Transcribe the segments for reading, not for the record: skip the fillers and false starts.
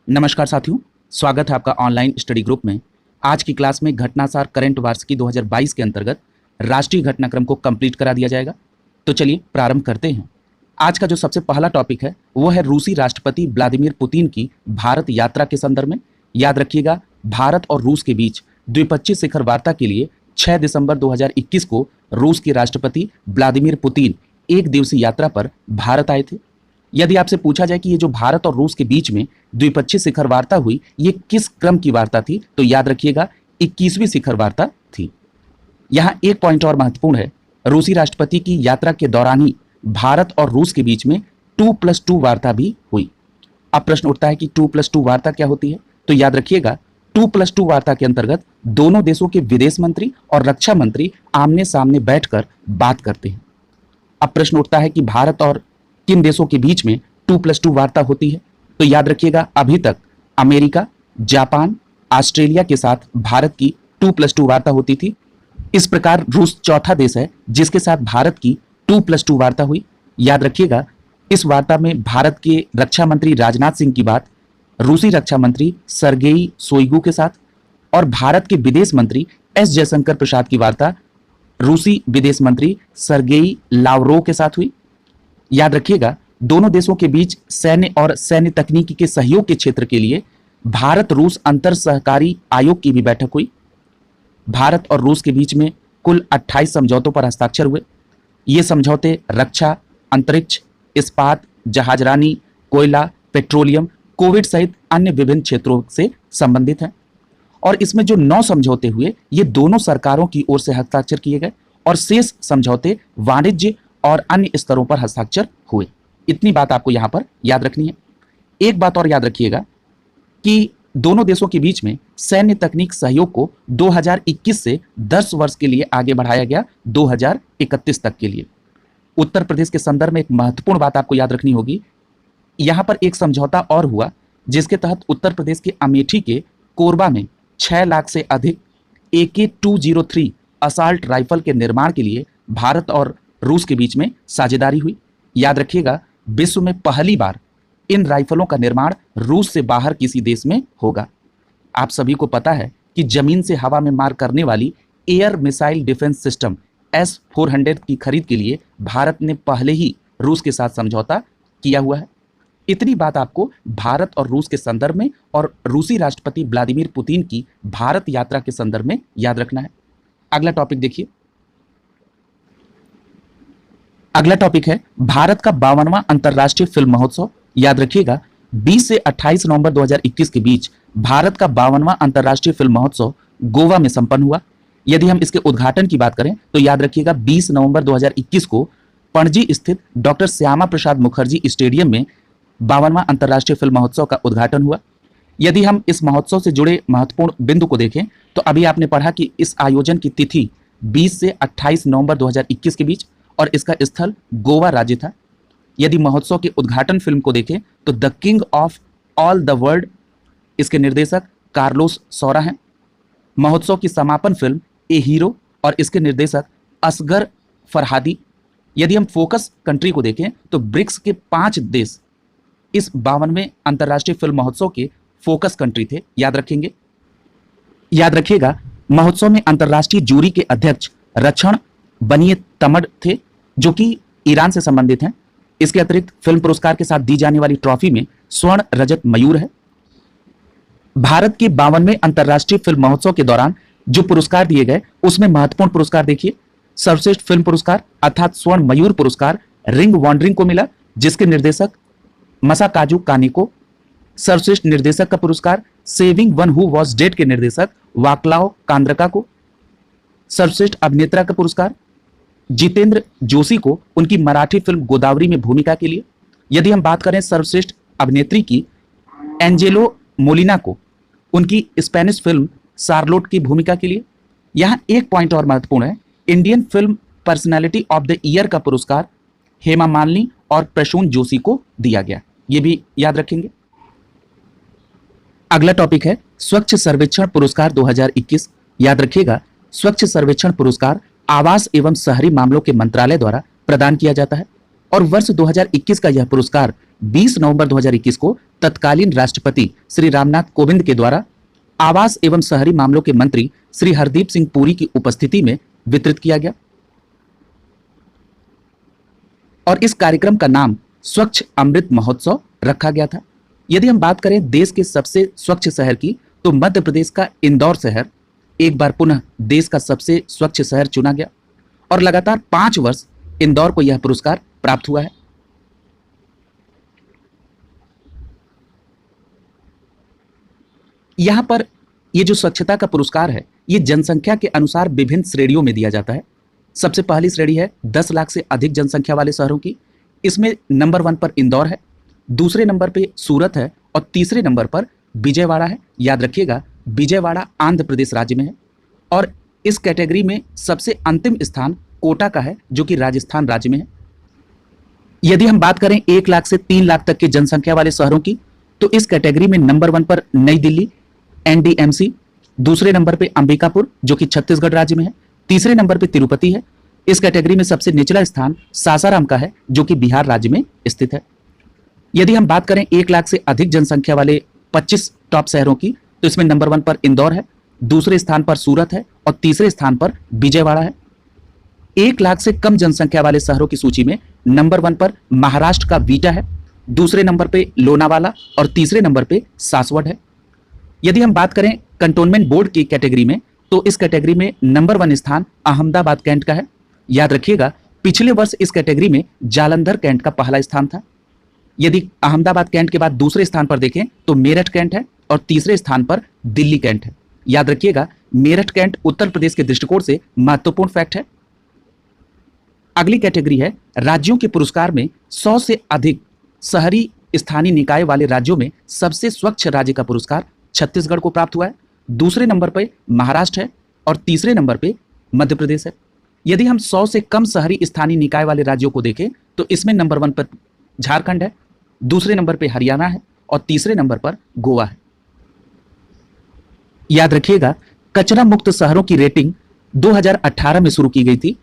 नमस्कार साथियों, स्वागत है आपका ऑनलाइन स्टडी ग्रुप में। आज की क्लास में घटनासार करंट वार्षिकी 2022 के अंतर्गत राष्ट्रीय घटनाक्रम को कंप्लीट करा दिया जाएगा। तो चलिए प्रारंभ करते हैं। आज का जो सबसे पहला टॉपिक है वो है रूसी राष्ट्रपति व्लादिमीर पुतिन की भारत यात्रा के संदर्भ में। याद रखिएगा, भारत और रूस के बीच द्विपक्षीय शिखर वार्ता के लिए 6 दिसंबर 2021 को रूस के राष्ट्रपति व्लादिमीर पुतिन एक दिवसीय यात्रा पर भारत आए थे। यदि आपसे पूछा जाए कि ये जो भारत और रूस के बीच में द्विपक्षीय शिखर वार्ता हुई, ये किस क्रम की वार्ता थी, तो याद रखिएगा 21वीं शिखर वार्ता थी। यहाँ एक पॉइंट और महत्वपूर्ण है, रूसी राष्ट्रपति की यात्रा के दौरान ही भारत और रूस के बीच में 2+2 वार्ता भी हुई। अब प्रश्न उठता है कि 2+2 वार्ता क्या होती है, तो याद रखिएगा 2+2 वार्ता के अंतर्गत दोनों देशों के विदेश मंत्री और रक्षा मंत्री आमने सामने बैठकर बात करते हैं। अब प्रश्न उठता है कि भारत और किन देशों के बीच में 2+2 वार्ता होती है, तो याद रखिएगा अभी तक अमेरिका, जापान, ऑस्ट्रेलिया के साथ भारत की 2+2 वार्ता होती थी। इस प्रकार रूस चौथा देश है जिसके साथ भारत की 2+2 वार्ता हुई। याद रखिएगा इस वार्ता में भारत के रक्षा मंत्री राजनाथ सिंह की बात रूसी रक्षा मंत्री सर्गेई शोइगु के साथ, और भारत के विदेश मंत्री एस जयशंकर प्रसाद की वार्ता रूसी विदेश मंत्री सर्गेई लावरोव के साथ हुई। याद रखिएगा दोनों देशों के बीच सैन्य और सैन्य तकनीकी के सहयोग के क्षेत्र के लिए भारत रूस अंतर सहकारी आयोग की भी बैठक हुई। भारत और रूस के बीच में कुल 28 समझौतों पर हस्ताक्षर हुए। ये समझौते रक्षा, अंतरिक्ष, इस्पात, जहाजरानी, कोयला, पेट्रोलियम, कोविड सहित अन्य विभिन्न क्षेत्रों से संबंधित हैं। और इसमें जो 9 समझौते हुए ये दोनों सरकारों की ओर से हस्ताक्षर किए गए, और शेष समझौते वाणिज्य और अन्य स्तरों पर हस्ताक्षर हुए। इतनी बात आपको यहां पर याद रखनी है। एक बात और याद रखिएगा कि दोनों देशों के बीच में सैन्य तकनीक सहयोग को 2021 से 10 वर्ष के लिए आगे बढ़ाया गया 2031 तक के लिए। उत्तर प्रदेश के संदर्भ में एक महत्वपूर्ण बात आपको याद रखनी होगी। यहां पर एक समझौता और हुआ जिसके तहत उत्तर प्रदेश के अमेठी के कोरबा में 6 लाख से अधिक AK-203 असॉल्ट राइफल के निर्माण के लिए भारत और रूस के बीच में साझेदारी हुई। याद रखिएगा विश्व में पहली बार इन राइफलों का निर्माण रूस से बाहर किसी देश में होगा। आप सभी को पता है कि जमीन से हवा में मार करने वाली air missile defence system S-400 की खरीद के लिए भारत ने पहले ही रूस के साथ समझौता किया हुआ है। इतनी बात आपको भारत और रूस के संदर्भ में और रूसी राष्ट्रपति व्लादिमीर पुतिन की भारत यात्रा के संदर्भ में याद रखना है। अगला टॉपिक देखिए। अगला टॉपिक है भारत का 52वां अंतर्राष्ट्रीय फिल्म महोत्सव। याद रखिएगा 20 से 28 नवंबर 2021 के बीच भारत का 52वां अंतर्राष्ट्रीय फिल्म महोत्सव गोवा में संपन्न हुआ। यदि हम इसके उद्घाटन की बात करें तो याद रखिएगा 20 नवंबर 2021 को पणजी स्थित डॉक्टर श्यामा प्रसाद मुखर्जी स्टेडियम में 52वां अंतर्राष्ट्रीय फिल्म महोत्सव का उद्घाटन हुआ। यदि हम इस महोत्सव से जुड़े महत्वपूर्ण बिंदु को देखें तो अभी आपने पढ़ा कि इस आयोजन की तिथि 20 से 28 नवंबर 2021 के बीच और इसका स्थल गोवा राज्य था। यदि महोत्सव के उद्घाटन फिल्म को देखें तो the king of all the world, इसके निर्देशक कार्लोस सौरा हैं। महोत्सव की समापन फिल्म ए हीरो और इसके निर्देशक असगर फरहादी। यदि हम फोकस कंट्री को देखें तो ब्रिक्स के 5 देश इस 52वें अंतर्राष्ट्रीय फिल्म महोत्सव के फोकस कंट्री थे। याद रखेंगे, याद रखिएगा महोत्सव में अंतर्राष्ट्रीय जूरी के अध्यक्ष रक्षण बनिए तमड थे जो कि ईरान से संबंधित हैं। इसके अतिरिक्त फिल्म पुरस्कार के साथ दी जाने वाली ट्रॉफी में स्वर्ण रजत मयूर है। भारत के 52वें अंतर्राष्ट्रीय फिल्म महोत्सव के दौरान जो पुरस्कार दिए गए उसमें महत्वपूर्ण पुरस्कार देखिए। सर्वश्रेष्ठ फिल्म पुरस्कार अर्थात स्वर्ण मयूर पुरस्कार रिंग वॉन्डरिंग को मिला जिसके निर्देशक मसाकाजु कानेको। सर्वश्रेष्ठ निर्देशक का पुरस्कार saving one who was dead के निर्देशक वाक्लाव कांद्रका को। सर्वश्रेष्ठ अभिनेता का पुरस्कार जितेंद्र जोशी को उनकी मराठी फिल्म गोदावरी में भूमिका के लिए। यदि हम बात करें सर्वश्रेष्ठ अभिनेत्री की, एंजेलो मोलिना को उनकी स्पेनिश फिल्म शार्लोट की भूमिका के लिए। यहां एक पॉइंट और महत्वपूर्ण है, Indian film personality of the year का पुरस्कार हेमा मालिनी और प्रसून जोशी को दिया गया। यह भी याद रखेंगे। अगला टॉपिक है स्वच्छ सर्वेक्षण पुरस्कार 2021। याद रखिएगा स्वच्छ सर्वेक्षण पुरस्कार आवास एवं शहरी मामलों के मंत्रालय द्वारा प्रदान किया जाता है और वर्ष 2021 का यह पुरस्कार 20 नवंबर 2021 को तत्कालीन राष्ट्रपति श्री रामनाथ कोविंद के द्वारा आवास एवं शहरी मामलों के मंत्री श्री हरदीप सिंह पुरी की उपस्थिति में वितरित किया गया और इस कार्यक्रम का नाम स्वच्छ अमृत महोत्सव रखा गया था। यदि हम बात करें देश के सबसे स्वच्छ शहर की, तो मध्य प्रदेश का इंदौर शहर एक बार पुनः देश का सबसे स्वच्छ शहर चुना गया और लगातार 5 वर्ष इंदौर को यह पुरस्कार प्राप्त हुआ है। यहां पर यह जो स्वच्छता का पुरस्कार है, यह जनसंख्या के अनुसार विभिन्न श्रेणियों में दिया जाता है। सबसे पहली श्रेणी है 10 लाख से अधिक जनसंख्या वाले शहरों की। इसमें नंबर 1 पर इंदौर है, दूसरे नंबर पे सूरत है और तीसरे नंबर पर विजयवाड़ा है। याद रखिएगा, विजयवाड़ा आंध्र प्रदेश राज्य में है। और इस कैटेगरी में सबसे अंतिम स्थान कोटा का है, जो कि राजस्थान राज्य में है। यदि हम बात करें 1 लाख से 3 लाख तक की जनसंख्या वाले शहरों की, तो इस कैटेगरी में नंबर 1 पर नई दिल्ली एनडीएमसी, दूसरे नंबर पे अंबिकापुर जो कि छत्तीसगढ़ राज्य में है, तीसरे नंबर पे तिरुपति है। इस कैटेगरी में सबसे निचला स्थान सासाराम का है, जो कि बिहार राज्य में स्थित है। यदि हम बात करें 1 लाख से अधिक जनसंख्या वाले 25 टॉप शहरों की, तो इसमें नंबर 1 पर इंदौर है, दूसरे स्थान पर सूरत है और तीसरे स्थान पर विजयवाड़ा है। 1 लाख से कम जनसंख्या वाले शहरों की सूची में नंबर 1 पर महाराष्ट्र का वीटा है, दूसरे नंबर पे लोनावाला और तीसरे नंबर पे सासवड है। यदि हम बात करें कंटोनमेंट बोर्ड की कैटेगरी में, तो इस कैटेगरी में नंबर 1 स्थान अहमदाबाद कैंट का है। याद रखिएगा, पिछले वर्ष इस कैटेगरी में जालंधर कैंट का पहला स्थान था। यदि अहमदाबाद कैंट के बाद दूसरे स्थान पर देखें तो मेरठ कैंट है और तीसरे स्थान पर दिल्ली कैंट है। याद रखिएगा, मेरठ कैंट उत्तर प्रदेश के दृष्टिकोण से महत्वपूर्ण फैक्ट है। अगली कैटेगरी है राज्यों के पुरस्कार में 100 से अधिक शहरी स्थानीय निकाय वाले राज्यों में सबसे स्वच्छ राज्य का पुरस्कार छत्तीसगढ़ को प्राप्त हुआ है, दूसरे नंबर पर महाराष्ट्र है और तीसरे नंबर पे मध्य प्रदेश है। यदि हम 100 से कम शहरी स्थानीय निकाय वाले राज्यों को देखें तो इसमें नंबर 1 पर झारखंड है, दूसरे नंबर पे हरियाणा है और तीसरे नंबर पर गोवा है। याद रखिएगा, कचरा मुक्त शहरों की रेटिंग 2018 में शुरू की गई थी।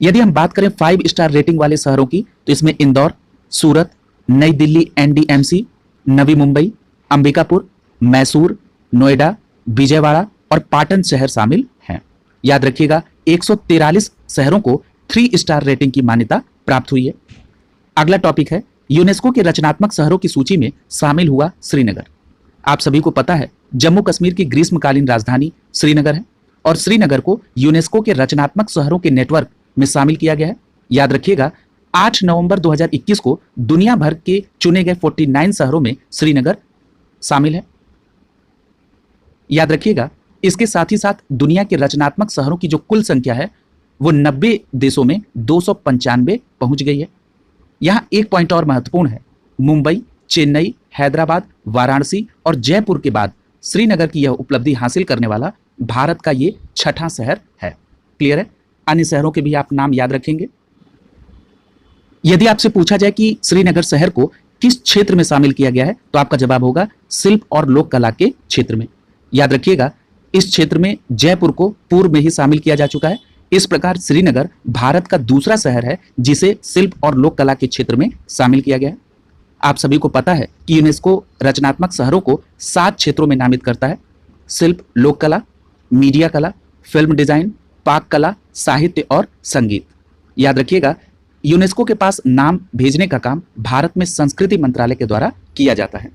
यदि हम बात करें 5 स्टार रेटिंग वाले शहरों की, तो इसमें इंदौर, सूरत, नई दिल्ली एनडीएमसी, नवी मुंबई, अंबिकापुर, मैसूर, नोएडा, विजयवाड़ा और पाटन शहर शामिल हैं। याद रखिएगा, 143 शहरों को 3 स्टार रेटिंग की मान्यता प्राप्त हुई है। अगला टॉपिक है यूनेस्को के रचनात्मक शहरों की सूची में शामिल हुआ श्रीनगर। आप सभी को पता है, जम्मू कश्मीर की ग्रीष्मकालीन राजधानी श्रीनगर है और श्रीनगर को यूनेस्को के रचनात्मक शहरों के नेटवर्क में शामिल किया गया है। याद रखिएगा, 8 नवंबर 2021 को दुनिया भर के चुने गए 49 शहरों में श्रीनगर शामिल है। याद रखिएगा, इसके साथ ही साथ दुनिया के रचनात्मक शहरों की जो कुल संख्या है वो 90 देशों में 295 पहुंच गई है। यहां एक पॉइंट और महत्वपूर्ण है, मुंबई, चेन्नई, हैदराबाद, वाराणसी और जयपुर के बाद श्रीनगर की यह उपलब्धि हासिल करने वाला भारत का ये 6ठा शहर है। क्लियर है? अन्य शहरों के भी आप नाम याद रखेंगे। यदि आपसे पूछा जाए कि श्रीनगर शहर को किस क्षेत्र में शामिल किया गया है, तो आपका जवाब होगा शिल्प और लोक कला के क्षेत्र में। याद रखिएगा, इस क्षेत्र में जयपुर को पूर्व में ही शामिल किया जा चुका है। इस प्रकार श्रीनगर भारत का दूसरा शहर है जिसे शिल्प और लोक कला के क्षेत्र में शामिल किया गया है। आप सभी को पता है कि यूनेस्को रचनात्मक शहरों को 7 क्षेत्रों में नामित करता है: शिल्प, लोक कला, मीडिया कला, फिल्म डिजाइन, पाक कला, साहित्य और संगीत। याद रखिएगा, यूनेस्को के पास नाम भेजने का काम भारत में संस्कृति मंत्रालय के द्वारा किया जाता है।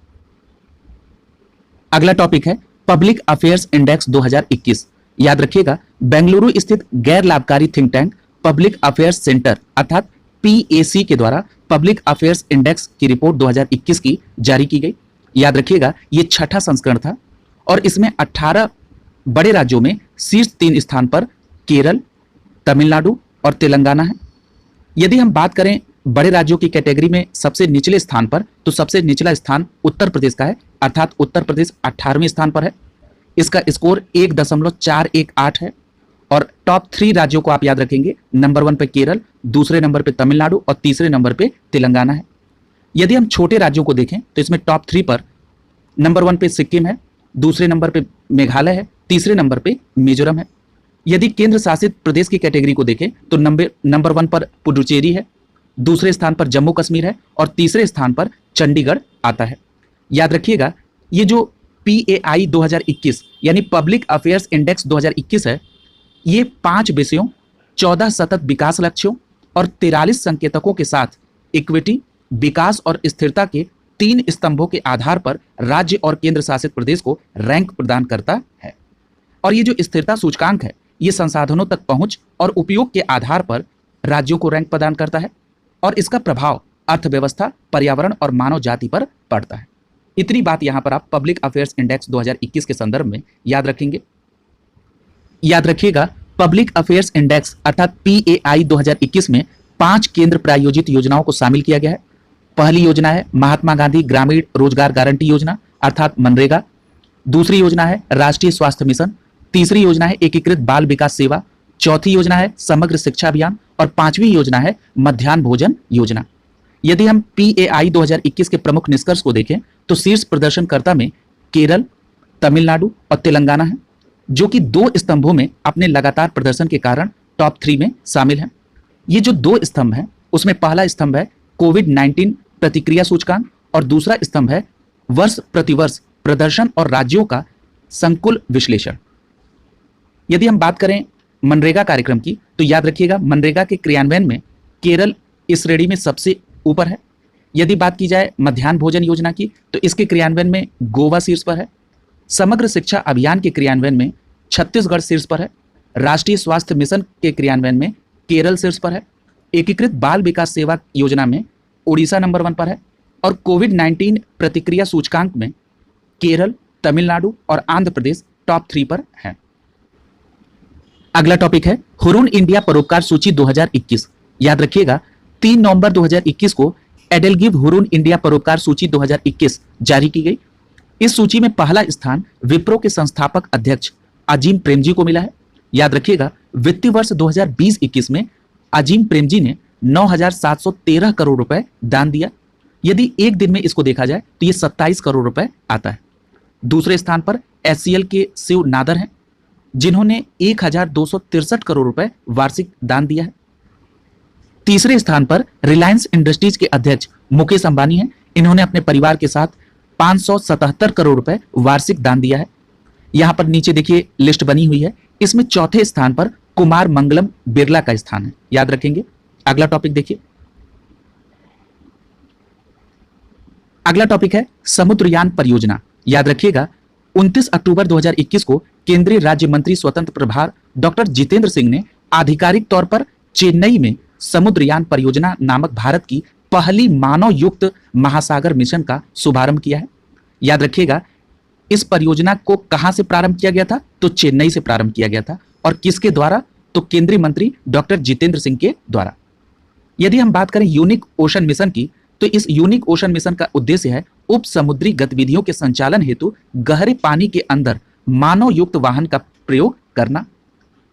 अगला टॉपिक है पब्लिक अफेयर्स इंडेक्स 2021। याद रखिएगा, बेंगलुरु स्थित गैर लाभकारी think tank public affairs centre अर्थात पीएसी के द्वारा पब्लिक अफेयर्स इंडेक्स की रिपोर्ट 2021 की जारी की गई। याद रखिएगा, ये 6ठा संस्करण था और इसमें 18 बड़े राज्यों में शीर्ष 3 स्थान पर केरल, तमिलनाडु और तेलंगाना है। यदि हम बात करें बड़े राज्यों की कैटेगरी में सबसे निचले स्थान पर, तो सबसे निचला स्थान उत्तर प्रदेश का है अर्थात उत्तर प्रदेश 18वें स्थान पर है। इसका स्कोर 1.418 है और टॉप 3 राज्यों को आप याद रखेंगे, नंबर 1 पे केरल, दूसरे नंबर पे तमिलनाडु और तीसरे नंबर पे तेलंगाना है। यदि हम छोटे राज्यों को देखें तो इसमें टॉप 3 पर नंबर 1 पे सिक्किम है, दूसरे नंबर पे मेघालय है, तीसरे नंबर पे मिजोरम है। यदि केंद्र शासित प्रदेश की कैटेगरी को देखें तो नंबर 1 पर पुडुचेरी है, दूसरे स्थान पर जम्मू कश्मीर है और तीसरे स्थान पर चंडीगढ़ आता है। याद रखिएगा, ये जो PAI 2021 यानी पब्लिक अफेयर्स इंडेक्स 2021 है, ये 5 विषयों, 14 सतत विकास लक्ष्यों और 43 संकेतकों के साथ इक्विटी, विकास और स्थिरता के 3 स्तंभों के आधार पर राज्य और केंद्र शासित प्रदेश को रैंक प्रदान करता है। और ये जो स्थिरता सूचकांक है, ये संसाधनों तक पहुंच और उपयोग के आधार पर राज्यों को रैंक प्रदान करता है और इसका प्रभाव अर्थव्यवस्था, पर्यावरण और मानव जाति पर पड़ता है। इतनी बात यहां पर आप पब्लिक अफेयर्स इंडेक्स 2021 के संदर्भ में याद रखेंगे। याद रखिएगा, पब्लिक अफेयर्स इंडेक्स अर्थात PAI 2021 में 5 केंद्र प्रायोजित योजनाओं को शामिल किया गया है। पहली योजना है महात्मा गांधी ग्रामीण रोजगार गारंटी योजना अर्थात मनरेगा। दूसरी योजना है राष्ट्रीय स्वास्थ्य मिशन। तीसरी योजना है एकीकृत बाल विकास सेवा। चौथी योजना है समग्र शिक्षा अभियान और 5वीं योजना है मध्याह्न भोजन योजना। यदि हम PAI 2021 के प्रमुख निष्कर्ष को देखें तो शीर्ष प्रदर्शनकर्ता में केरल, तमिलनाडु और तेलंगाना है, जो कि 2 स्तंभों में अपने लगातार प्रदर्शन के कारण टॉप 3 में शामिल हैं। ये जो 2 स्तंभ हैं, उसमें पहला स्तंभ है कोविड-19 प्रतिक्रिया सूचकांक और दूसरा स्तंभ है वर्ष प्रतिवर्ष प्रदर्शन और राज्यों का संकुल विश्लेषण। यदि हम बात करें मनरेगा कार्यक्रम की, तो याद रखिएगा मनरेगा के क्रियान्वयन में केरल इस श्रेणी में सबसे ऊपर है। यदि बात की जाए मध्याह्न भोजन योजना की, तो इसके क्रियान्वयन में गोवा शीर्ष पर है। समग्र शिक्षा अभियान के क्रियान्वयन में छत्तीसगढ़ शीर्ष पर है। राष्ट्रीय स्वास्थ्य मिशन के क्रियान्वयन में केरल शीर्ष पर है। एकीकृत बाल विकास सेवा योजना में उड़ीसा नंबर 1 पर है और कोविड-19 प्रतिक्रिया सूचकांक में केरल, तमिलनाडु और आंध्र प्रदेश टॉप 3 पर है। अगला टॉपिक है हुरून इंडिया परोपकार सूची 2021। याद रखिएगा, 3 नवंबर 2021 को एडेलगिव हुरून इंडिया परोपकार सूची 2021 जारी की गई। इस सूची में पहला स्थान विप्रो के संस्थापक अध्यक्ष अजीम प्रेमजी को मिला है। याद रखिएगा, वित्तीय वर्ष 2020-21 में अजीम प्रेमजी ने 9,713 करोड़ रुपए दान दिया। यदि एक दिन में इसको देखा जाए तो ये 27 करोड़ रुपए आता है। दूसरे स्थान पर HCL के शिव नादर हैं, जिन्होंने 1,263 करोड़ रुपए वार्षिक दान दिया है। तीसरे स्थान पर रिलायंस इंडस्ट्रीज के अध्यक्ष मुकेश अंबानी हैं। इन्होंने अपने परिवार के साथ 577 करोड़ रुपए वार्षिक दान दिया है। यहां पर नीचे देखिए लिस्ट बनी हुई है, इसमें चौथे स्थान पर कुमार मंगलम बिरला का स्थान है, याद रखेंगे। अगला टॉपिक देखिए, अगला टॉपिक है समुद्रयान परियोजना। याद रखिएगा, 29 अक्टूबर 2021 को केंद्रीय राज्य मंत्री स्वतंत्र प्रभार डॉक्टर जितेंद्र सिंह ने आधिकारिक तौर पर चेन्नई में समुद्रयान परियोजना नामक भारत की पहली मानव युक्त महासागर मिशन का शुभारंभ किया है। याद रखिएगा, इस परियोजना को कहां से प्रारंभ किया गया था? तो चेन्नई से प्रारंभ किया गया था। और किसके द्वारा? तो केंद्रीय मंत्री डॉक्टर जितेंद्र सिंह के द्वारा। यदि हम बात करें यूनिक ओशन मिशन की, तो इस यूनिक ओशन मिशन का उद्देश्य है उप समुद्री गतिविधियों के संचालन हेतु गहरे पानी के अंदर मानव युक्त वाहन का प्रयोग करना।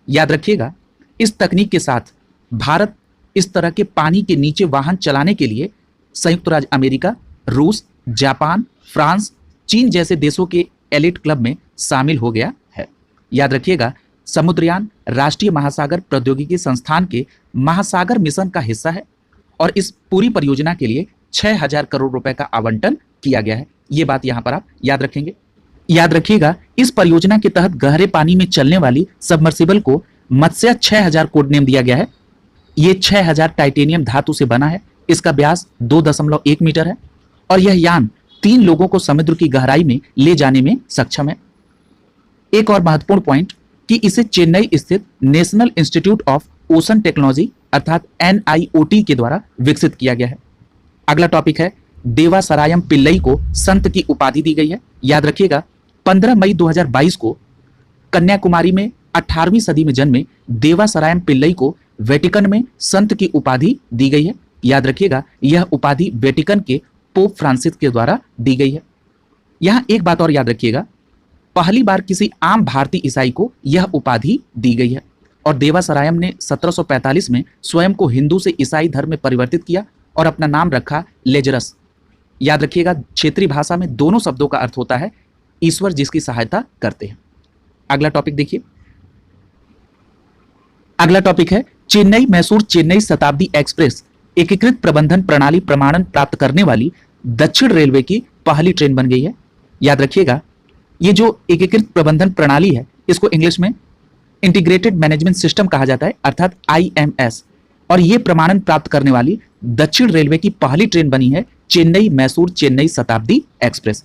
याद रखिएगा, इस तकनीक के साथ भारत इस तरह के पानी के नीचे वाहन चलाने के लिए संयुक्त राज्य अमेरिका, रूस, जापान, फ्रांस, चीन जैसे देशों के एलिट क्लब में शामिल हो गया है। याद रखिएगा, समुद्रयान राष्ट्रीय महासागर प्रौद्योगिकी संस्थान के महासागर मिशन का हिस्सा है और इस पूरी परियोजना के लिए 6,000 करोड़ रुपए का आवंटन किया गया है। ये बात यहां पर आप याद रखेंगे। याद रखिएगा, इस परियोजना के तहत गहरे पानी में चलने वाली सबमर्सिबल को मत्स्य 6000 कोड नेम दिया गया है। ये 6000 टाइटेनियम धातु से बना है। इसका व्यास 2.1 मीटर है और यह यान 3 लोगों को समुद्र की गहराई में ले जाने में सक्षम है। एक और महत्वपूर्ण पॉइंट कि इसे चेन्नई स्थित national institute of ocean technology अर्थात NIOT के द्वारा विकसित किया गया है। अगला टॉपिक है देवासरायम पिल्लई को संत की उपाधि दी गई है। याद रखिएगा, 15 मई 2022 को कन्याकुमारी में 18वीं सदी में जन्मे देवासरायम पिल्लई को वेटिकन में संत की उपाधि दी गई है। याद रखिएगा, यह उपाधि वेटिकन के पोप फ्रांसिस के द्वारा दी गई है। यहां एक बात और याद रखिएगा, पहली बार किसी आम भारतीय ईसाई को यह उपाधि दी गई है और देवासरायम ने 1745 में स्वयं को हिंदू से ईसाई धर्म में परिवर्तित किया और अपना नाम रखा लेजरस। याद रखिएगा, क्षेत्रीय भाषा में दोनों शब्दों का अर्थ होता है ईश्वर जिसकी सहायता करते हैं। अगला टॉपिक देखिए, अगला टॉपिक है चेन्नई मैसूर चेन्नई शताब्दी एक्सप्रेस एकीकृत प्रबंधन प्रणाली प्रमाणन प्राप्त करने वाली दक्षिण रेलवे की पहली ट्रेन बन गई है। याद रखिएगा, ये जो एकीकृत प्रबंधन प्रणाली है इसको इंग्लिश में इंटीग्रेटेड मैनेजमेंट सिस्टम कहा जाता है, अर्थात IMS। और ये प्रमाणन प्राप्त करने वाली दक्षिण रेलवे की पहली ट्रेन बनी है चेन्नई मैसूर चेन्नई शताब्दी एक्सप्रेस।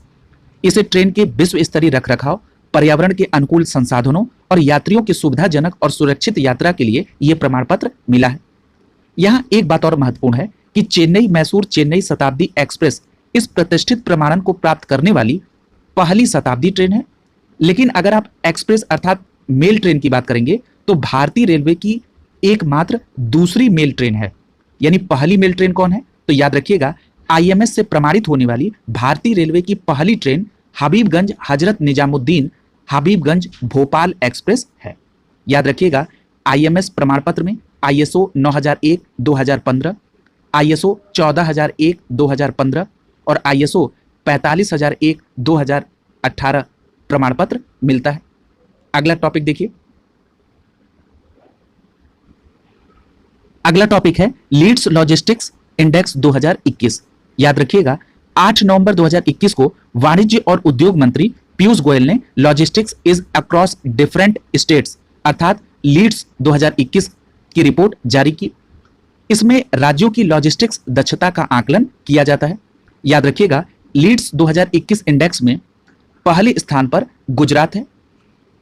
इसे ट्रेन के विश्व स्तरीय रखरखाव, पर्यावरण के अनुकूल संसाधनों और यात्रियों की सुविधाजनक और सुरक्षित यात्रा के लिए यह प्रमाण पत्र मिला है। यहां एक बात और महत्वपूर्ण है कि चेन्नई मैसूर चेन्नई शताब्दी एक्सप्रेस इस प्रतिष्ठित प्रमाणन को प्राप्त करने वाली पहली शताब्दी ट्रेन है। लेकिन अगर आप एक्सप्रेस अर्थात मेल ट्रेन की बात करेंगे तो भारतीय रेलवे की एकमात्र दूसरी मेल ट्रेन है। यानी पहली मेल ट्रेन कौन है? तो याद रखिएगा, IMS से प्रमाणित होने वाली भारतीय रेलवे की पहली ट्रेन हबीबगंज हजरत निजामुद्दीन हबीबगंज भोपाल एक्सप्रेस है। याद रखिएगा, IMS प्रमाण पत्र में ISO 9001-2015, ISO 14001-2015 और ISO 45001-2018 प्रमाण पत्र मिलता है। अगला टॉपिक देखिए। अगला टॉपिक है लीड्स लॉजिस्टिक्स इंडेक्स 2021। याद रखिएगा, 8 नवंबर 2021 को वाणिज्य और उद्योग मंत्री पीयूष गोयल ने logistics is across different states अर्थात लीड्स 2021 की रिपोर्ट जारी की। इसमें राज्यों की लॉजिस्टिक्स दक्षता का आकलन किया जाता है। याद रखिएगा, लीड्स 2021 इंडेक्स में पहले स्थान पर गुजरात है।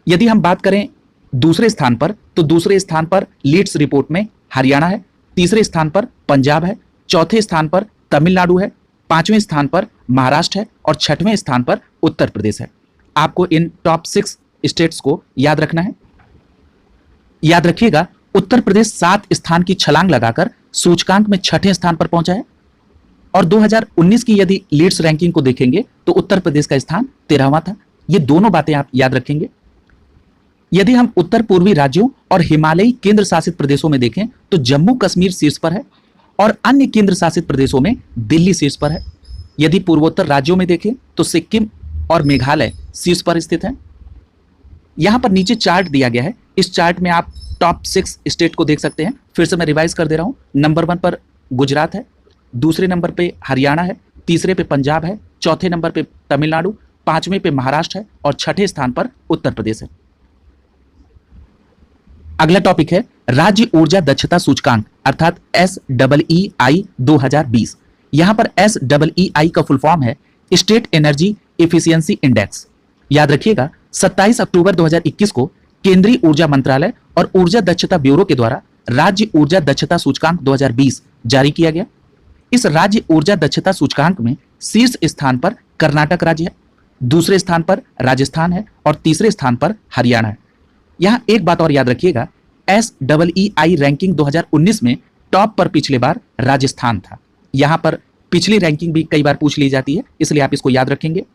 यदि हम बात करें दूसरे स्थान पर, तो दूसरे स्थान पर लीड्स रिपोर्ट में हरियाणा है, तीसरे स्थान पर पंजाब है, चौथे स्थान पर तमिलनाडु है, पांचवें स्थान पर महाराष्ट्र है और छठवें स्थान पर उत्तर प्रदेश है। आपको इन टॉप 6 स्टेट्स को याद रखना है। याद रखिएगा, उत्तर प्रदेश 7 स्थान की छलांग लगाकर सूचकांक में छठे स्थान पर पहुंचा है और 2019 की यदि लीड्स रैंकिंग को देखेंगे तो उत्तर प्रदेश का स्थान 13वां था। ये दोनों बातें आप याद रखेंगे। यदि हम उत्तर पूर्वी राज्यों और हिमालयी केंद्र शासित प्रदेशों में देखें तो जम्मू कश्मीर शीर्ष पर है और अन्य केंद्र शासित प्रदेशों में दिल्ली शीर्ष पर है। यदि पूर्वोत्तर राज्यों में देखें तो सिक्किम और मेघालय शीर्ष पर स्थित है। यहां पर नीचे चार्ट दिया गया है। इस चार्ट में आप टॉप 6 स्टेट को देख सकते हैं। फिर से मैं रिवाइज कर दे रहा हूं। नंबर 1 पर गुजरात है, दूसरे नंबर पे हरियाणा है, तीसरे पे पंजाब है, चौथे नंबर पे तमिलनाडु, पांचवें पे महाराष्ट्र है और छठे स्थान पर उत्तर प्रदेश है। अगला टॉपिक है राज्य ऊर्जा दक्षता सूचकांक अर्थात SEEI 2020। यहां पर SEEI का फुल फॉर्म है स्टेट एनर्जी एफिशिएंसी इंडेक्स। याद रखिएगा, 27 अक्टूबर 2021 को केंद्रीय ऊर्जा मंत्रालय और ऊर्जा दक्षता ब्यूरो के द्वारा राज्य ऊर्जा दक्षता सूचकांक 2020 जारी किया गया। इस राज्य ऊर्जा दक्षता सूचकांक में शीर्ष स्थान पर कर्नाटक राज्य है, दूसरे स्थान पर राजस्थान है और तीसरे स्थान पर हरियाणा है। यहां एक बात और याद रखिएगा, SEEI रैंकिंग 2019 में टॉप पर पिछले बार राजस्थान था। यहां पर पिछली रैंकिंग भी कई बार पूछ ली जाती है, इसलिए आप इसको याद रखेंगे।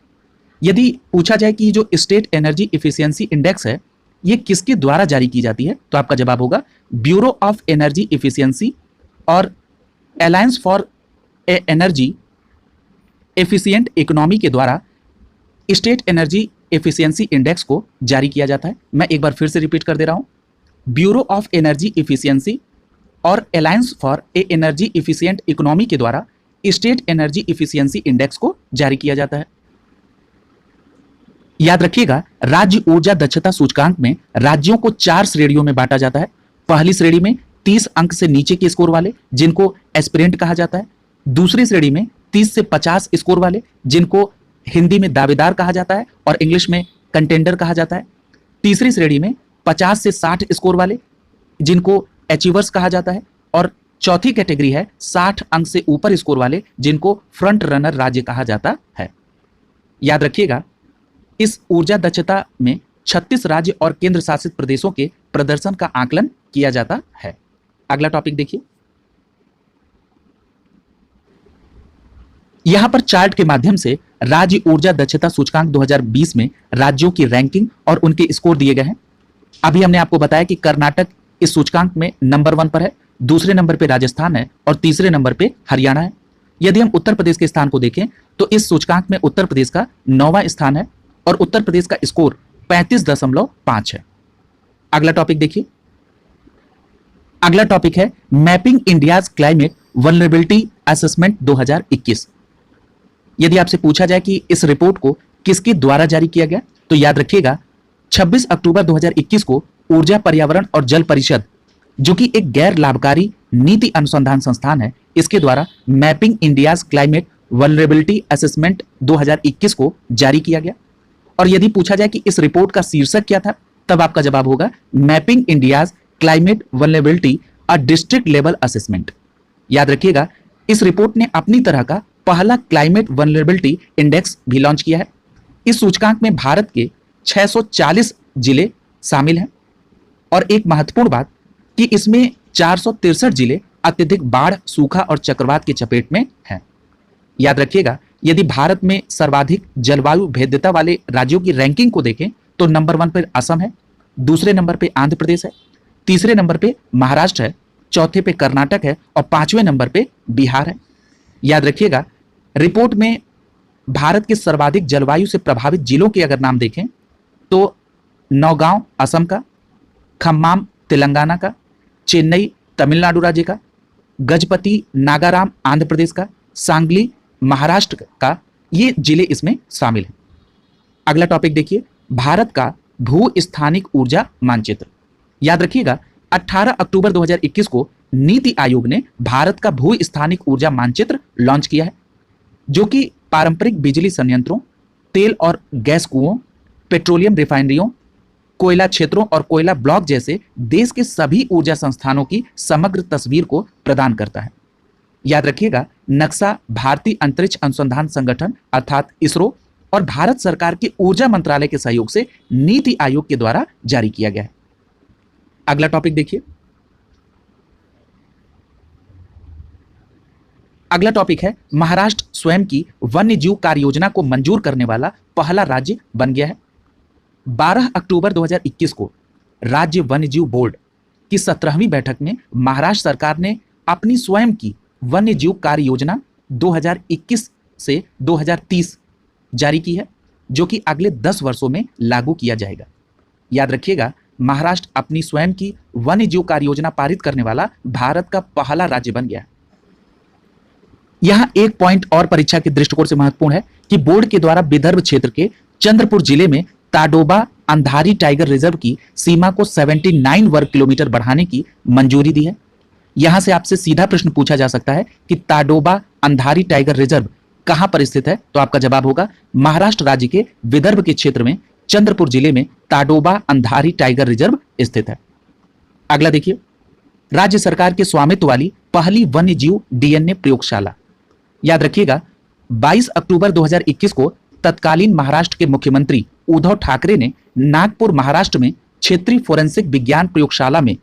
यदि पूछा जाए कि जो स्टेट एनर्जी एफिशिएंसी इंडेक्स है ये किसके द्वारा जारी की जाती है, तो आपका जवाब होगा ब्यूरो ऑफ एनर्जी एफिशिएंसी और alliance for energy efficient economy के द्वारा स्टेट एनर्जी एफिशिएंसी इंडेक्स को जारी किया जाता है। मैं एक बार फिर से रिपीट कर दे रहा हूं, ब्यूरो ऑफ एनर्जी एफिशिएंसी और alliance for energy efficient economy के द्वारा स्टेट एनर्जी एफिशिएंसी इंडेक्स को जारी किया जाता है। याद रखिएगा, राज्य ऊर्जा दक्षता सूचकांक में राज्यों को 4 श्रेणियों में बांटा जाता है। पहली श्रेणी में 30 अंक से नीचे के स्कोर वाले जिनको एस्पिरेंट कहा जाता है, दूसरी श्रेणी में 30 से 50 स्कोर वाले जिनको हिंदी में दावेदार कहा जाता है और इंग्लिश में कंटेंडर कहा जाता है, तीसरी श्रेणी में 50 से 60 स्कोर वाले जिनको अचीवर्स कहा जाता है और चौथी कैटेगरी है 60 अंक से ऊपर स्कोर वाले जिनको फ्रंट रनर राज्य कहा जाता है। याद रखिएगा, इस ऊर्जा दक्षता में 36 राज्य और केंद्र शासित प्रदेशों के प्रदर्शन का आकलन किया जाता है। अगला टॉपिक देखिए। यहां पर चार्ट के माध्यम से राज्य ऊर्जा दक्षता सूचकांक 2020 में राज्यों की रैंकिंग और उनके स्कोर दिए गए हैं। अभी हमने आपको बताया कि कर्नाटक इस सूचकांक में नंबर 1 पर है, दूसरे नंबर पे राजस्थान है और तीसरे नंबर पे हरियाणा है। यदि हम उत्तर प्रदेश के स्थान को देखें तो इस सूचकांक में उत्तर प्रदेश का 9वां स्थान है और उत्तर प्रदेश का स्कोर 35.5 है। अगला टॉपिक देखिए। अगला टॉपिक है mapping India's climate vulnerability assessment 2021। यदि आपसे पूछा जाए कि इस रिपोर्ट को किसके द्वारा जारी किया गया, तो याद रखिएगा 26 अक्टूबर 2021 को ऊर्जा, पर्यावरण और जल परिषद, जो कि एक गैर लाभकारी नीति अनुसंधान संस्थान है, इसके द्वारा mapping India's climate vulnerability assessment 2021 को जारी किया गया। और यदि पूछा जाए कि इस रिपोर्ट का शीर्षक क्या था, तब आपका जवाब होगा mapping India's climate vulnerability a district level assessment. याद रखिएगा इस रिपोर्ट ने अपनी तरह का पहला क्लाइमेट वल्नरेबिलिटी इंडेक्स भी लॉन्च किया है। इस सूचकांक में भारत के 640 जिले शामिल हैं और एक महत्वपूर्ण बात कि इसमें 463 जिले अत्यधिक बाढ़, सूखा और चक्रवात की चपेट में हैं। याद रखिएगा यदि भारत में सर्वाधिक जलवायु भेद्यता वाले राज्यों की रैंकिंग को देखें तो नंबर 1 पर असम है, दूसरे नंबर पे आंध्र प्रदेश है, तीसरे नंबर पे महाराष्ट्र है, चौथे पे कर्नाटक है और 5वें नंबर पे बिहार है। याद रखिएगा रिपोर्ट में भारत के सर्वाधिक जलवायु से प्रभावित जिलों के अगर नाम देखें तो नौगांव असम का, खम्माम तेलंगाना का, चेन्नई तमिलनाडु राज्य का, गजपति नागाराम आंध्र प्रदेश का, सांगली महाराष्ट्र का, ये जिले इसमें शामिल हैं। अगला टॉपिक देखिए, भारत का भू स्थानिक ऊर्जा मानचित्र। याद रखिएगा 18 अक्टूबर 2021 को नीति आयोग ने भारत का भू स्थानिक ऊर्जा मानचित्र लॉन्च किया है, जो कि पारंपरिक बिजली संयंत्रों, तेल और गैस कुओं, पेट्रोलियम रिफाइनरियों, कोयला क्षेत्रों और कोयला ब्लॉक जैसे देश के सभी ऊर्जा संस्थानों की समग्र तस्वीर को प्रदान करता है। याद रखिएगा नक्शा भारतीय अंतरिक्ष अनुसंधान संगठन अर्थात इसरो और भारत सरकार के ऊर्जा मंत्रालय के सहयोग से नीति आयोग के द्वारा जारी किया गया है। अगला टॉपिक देखिए, अगला टॉपिक है महाराष्ट्र स्वयं की वन्य जीव कार्य योजना को मंजूर करने वाला पहला राज्य बन गया है। 12 अक्टूबर 2021 को राज्य वन्य जीव बोर्ड की 17वीं बैठक में महाराष्ट्र सरकार ने अपनी स्वयं की वन्य जीव कार्य योजना 2021 से 2030 जारी की है, जो कि अगले 10 वर्षों में लागू किया जाएगा। याद रखिएगा महाराष्ट्र अपनी स्वयं की वन्य जीव कार्य योजना पारित करने वाला भारत का पहला राज्य बन गया है। यहां एक पॉइंट और परीक्षा के दृष्टिकोण से महत्वपूर्ण है कि बोर्ड के द्वारा विदर्भ क्षेत्र के चंद्रपुर जिले में ताडोबा अंधारी टाइगर रिजर्व की सीमा को 79 वर्ग किलोमीटर बढ़ाने की मंजूरी दी है। यहां से आपसे सीधा प्रश्न पूछा जा सकता है कि ताडोबा अंधारी टाइगर रिजर्व कहां पर स्थित है, तो आपका जवाब होगा महाराष्ट्र राज्य के विदर्भ के क्षेत्र में चंद्रपुर जिले में ताडोबा अंधारी टाइगर रिजर्व स्थित है। अगला देखिए, राज्य सरकार के स्वामित्व वाली पहली वन्य जीव डीएनए प्रयोगशाला। याद रखिएगा 22 अक्टूबर 2021 को तत्कालीन महाराष्ट्र के मुख्यमंत्री उद्धव ठाकरे ने नागपुर महाराष्ट्र में क्षेत्रीय फोरेंसिक विज्ञान प्रयोगशाला में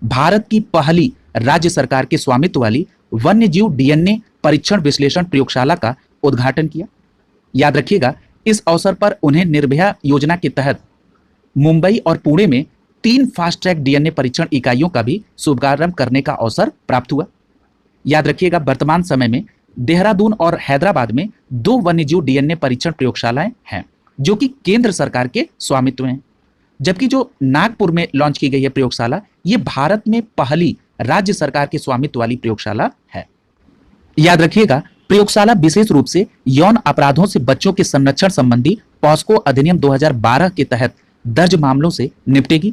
भारत की पहली राज्य सरकार के स्वामित्व वाली वन्य जीव डीएनए परीक्षण विश्लेषण प्रयोगशाला का उद्घाटन किया। याद रखिएगा इस अवसर पर उन्हें निर्भया योजना के तहत मुंबई और पुणे में 3 फास्ट ट्रैक डीएनए परीक्षण इकाइयों का भी शुभारंभ करने का अवसर प्राप्त हुआ। याद रखिएगा वर्तमान समय में देहरादून और हैदराबाद में 2 वन्यजीव डीएनए परीक्षण प्रयोगशालाएं हैं, जो कि केंद्र सरकार के स्वामित्व में हैं। जबकि जो नागपुर में लॉन्च की गई है प्रयोगशाला, ये भारत में पहली राज्य सरकार के स्वामित्व वाली प्रयोगशाला है। याद रखिएगा प्रयोगशाला विशेष रूप से यौन अपराधों से बच्चों के संरक्षण संबंधी पॉस्को अधिनियम 2012 के तहत दर्ज मामलों से निपटेगी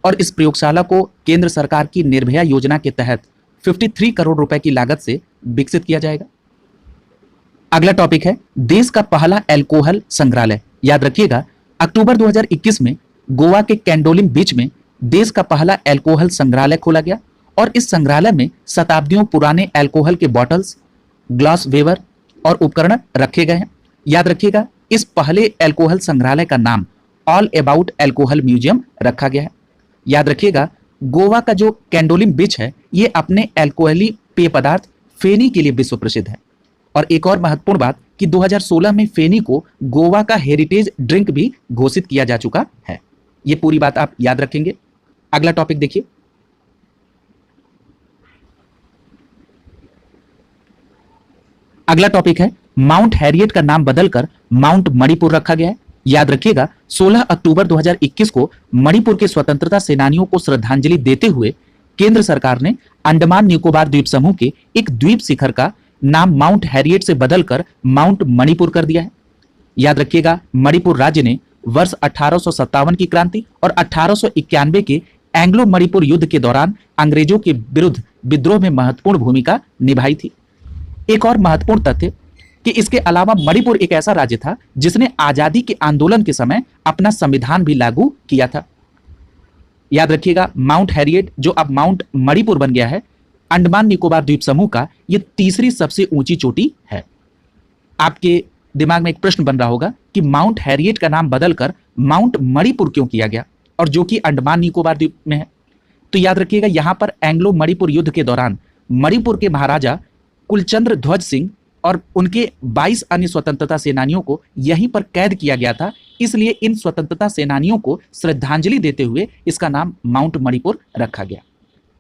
और इस प्रयोगशाला को केंद्र सरकार की निर्भया योजना के तहत 53 करोड़ रुपए की लागत से विकसित किया जाएगा। अगला टॉपिक है देश का पहला अल्कोहल संग्रहालय। याद रखिएगा अक्टूबर 2021 में गोवा के कैंडोलिम बीच में देश का पहला अल्कोहल संग्रहालय खोला गया और इस संग्रहालय में शताब्दियों पुराने अल्कोहल के बॉटल्स, ग्लास वेवर और उपकरण रखे गए हैं। याद रखिएगा इस पहले अल्कोहल संग्रहालय का नाम ऑल अबाउट अल्कोहल म्यूजियम रखा गया है। याद रखिएगा गोवा का जो कैंडोलिम बीच है ये अपने अल्कोहली पेय पदार्थ फेनी के लिए विश्व प्रसिद्ध है। और एक और महत्वपूर्ण बात कि 2016 में फेनी को गोवा का हेरिटेज ड्रिंक भी घोषित किया जा चुका है। ये पूरी बात आप याद रखेंगे। अगला टॉपिक देखिए, अगला टॉपिक है माउंट हैरियट का नाम बदलकर माउंट मणिपुर रखा गया है। याद रखिएगा 16 अक्टूबर 2021 को मणिपुर के स्वतंत्रता सेनानियों को श्रद्धांजलि देते हुए केंद्र सरकार ने अंडमान निकोबार द्वीप समूह के एक द्वीप शिखर का नाम माउंट हैरियट से बदलकर माउंट मणिपुर कर दिया है। याद रखिएगा, मणिपुर राज्य ने वर्ष 1857 की क्रांति और 1891 के एंग्लो मणिपुर युद्ध के दौरान अंग्रेजों के विरुद्ध विद्रोह में महत्वपूर्ण भूमिका निभाई थी। एक और महत्वपूर्ण तथ्य कि इसके अलावा मणिपुर एक ऐसा राज्य था जिसने आजादी के आंदोलन के समय अपना संविधान भी लागू किया था। याद रखिएगा, माउंट हैरियट जो अब माउंट मणिपुर बन गया है, अंडमान निकोबार द्वीप समूह का यह तीसरी सबसे ऊंची चोटी है। आपके दिमाग में एक प्रश्न बन रहा होगा कि माउंट हैरियट का नाम बदलकर माउंट मणिपुर क्यों किया गया, और जो कि अंडमान निकोबार द्वीप में है। तो याद रखिएगा, यहां पर एंग्लो मणिपुर युद्ध के दौरान मणिपुर के महाराजा कुलचंद्र ध्वज सिंह और उनके 22 अन्य स्वतंत्रता सेनानियों को यहीं पर कैद किया गया था। इसलिए इन स्वतंत्रता सेनानियों को श्रद्धांजलि देते हुए इसका नाम माउंट मणिपुर रखा गया।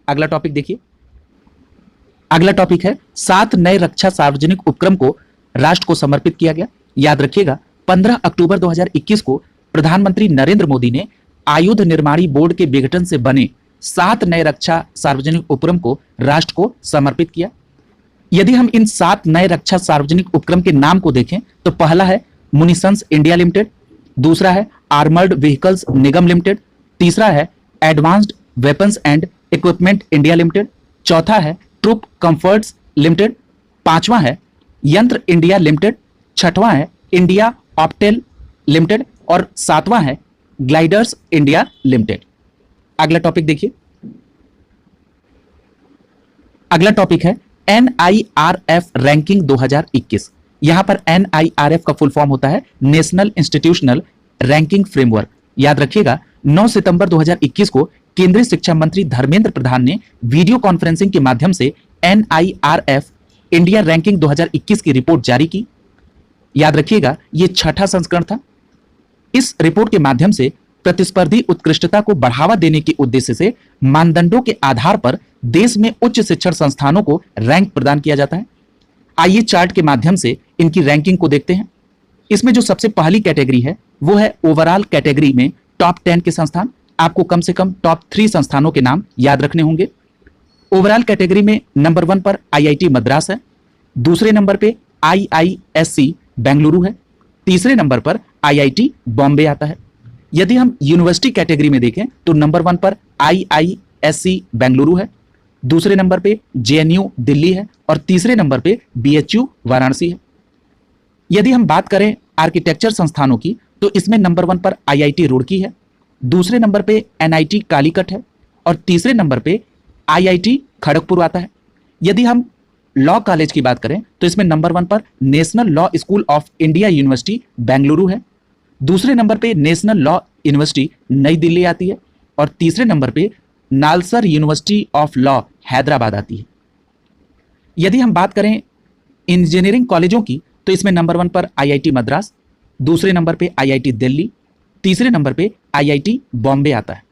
अगला टॉपिक देखिए। अगला टॉपिक है 7 नए रक्षा सार्वजनिक उपक्रम को राष्ट्र को समर्पित किया गया। याद रखिएगा, 15 अक्टूबर 2021 को प्रधानमंत्री नरेंद्र मोदी ने आयुध निर्माणी बोर्ड के विघटन से बने 7 नए रक्षा सार्वजनिक उपक्रम को राष्ट्र को समर्पित किया। यदि हम इन 7 नए रक्षा सार्वजनिक उपक्रम के नाम को देखें तो पहला है मुनिशंस इंडिया लिमिटेड, दूसरा है आर्मर्ड व्हीकल्स निगम लिमिटेड, तीसरा है advanced weapons and equipment India limited, चौथा है ट्रूप कंफर्ट्स लिमिटेड, पांचवा है यंत्र इंडिया लिमिटेड, छठवां है इंडिया ऑप्टेल लिमिटेड और सातवां है ग्लाइडर्स इंडिया लिमिटेड। अगला टॉपिक देखिए। अगला टॉपिक है NIRF रैंकिंग 2021। यहां पर NIRF का फुल फॉर्म होता है नेशनल इंस्टीट्यूशनल रैंकिंग फ्रेमवर्क। याद रखिएगा, 9 सितंबर 2021 को केंद्रीय शिक्षा मंत्री धर्मेंद्र प्रधान ने वीडियो कॉन्फ्रेंसिंग के माध्यम से NIRF इंडिया रैंकिंग 2021 की रिपोर्ट जारी की। याद रखिएगा, यह 6ठा संस्करण था। इस रिपोर्ट के माध्यम से प्रतिस्पर्धी उत्कृष्टता को बढ़ावा देने के उद्देश्य से मानदंडों के आधार पर देश में उच्च शिक्षण संस्थानों को रैंक प्रदान किया जाता है। आइए चार्ट के माध्यम से इनकी रैंकिंग को देखते हैं। इसमें जो सबसे पहली कैटेगरी है वो है ओवरऑल कैटेगरी में टॉप 10 के संस्थान। आपको कम से कम टॉप 3 संस्थानों के नाम याद रखने होंगे। ओवरऑल कैटेगरी में नंबर 1 पर IIT मद्रास है, दूसरे नंबर पे IISc बेंगलुरु है, तीसरे नंबर पर IIT बॉम्बे आता है। यदि हम यूनिवर्सिटी कैटेगरी में देखें तो नंबर 1 पर IISc बेंगलुरु है, दूसरे नंबर पे JNU दिल्ली है और तीसरे नंबर पे BHU वाराणसी है। यदि हम बात करें आर्किटेक्चर संस्थानों की तो इसमें नंबर 1 पर IIT रुड़की है, दूसरे नंबर पे NIT कालीकट है और तीसरे नंबर पे IIT खड़गपुर आता है। यदि हम लॉ कॉलेज की बात करें तो इसमें नंबर 1 पर national law school of India university Bengaluru है, दूसरे नंबर पे नेशनल लॉ यूनिवर्सिटी नई दिल्ली आती है और तीसरे नंबर पे NALSAR university of law Hyderabad आती है। यदि हम बात करें इंजीनियरिंग कॉलेजों की तो इसमें नंबर 1 पर IIT मद्रास, दूसरे नंबर पे IIT दिल्ली, तीसरे नंबर पे IIT बॉम्बे आता है।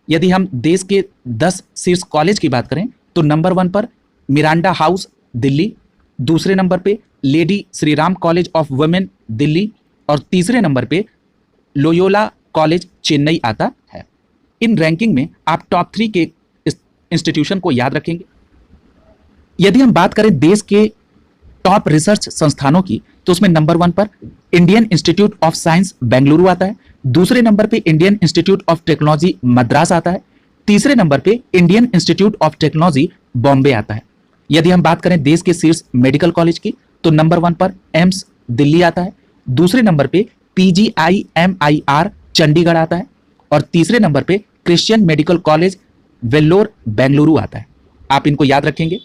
यदि हम देश के 10 शीर्ष कॉलेज की बात करें तो नंबर 1 पर मिरांडा हाउस दिल्ली, दूसरे नंबर पे lady Shri Ram college of women Delhi और तीसरे नंबर पे लोयोला कॉलेज चेन्नई आता है। इन रैंकिंग में आप टॉप 3 के इंस्टीट्यूशन को याद रखेंगे। यदि हम बात करें देश के टॉप रिसर्च संस्थानों की तो उसमें नंबर 1 पर Indian institute of science Bengaluru आता है, दूसरे नंबर पे Indian institute of technology Madras आता है, तीसरे नंबर पे Indian institute of technology Bombay आता है। यदि हम बात करें देश के शीर्ष मेडिकल कॉलेज की तो नंबर 1 पर एम्स दिल्ली आता है, दूसरे नंबर पे PGIMIR चंडीगढ़ आता है और तीसरे नंबर पे Christian medical college Vellore Bengaluru आता है। आप इनको याद रखेंगे।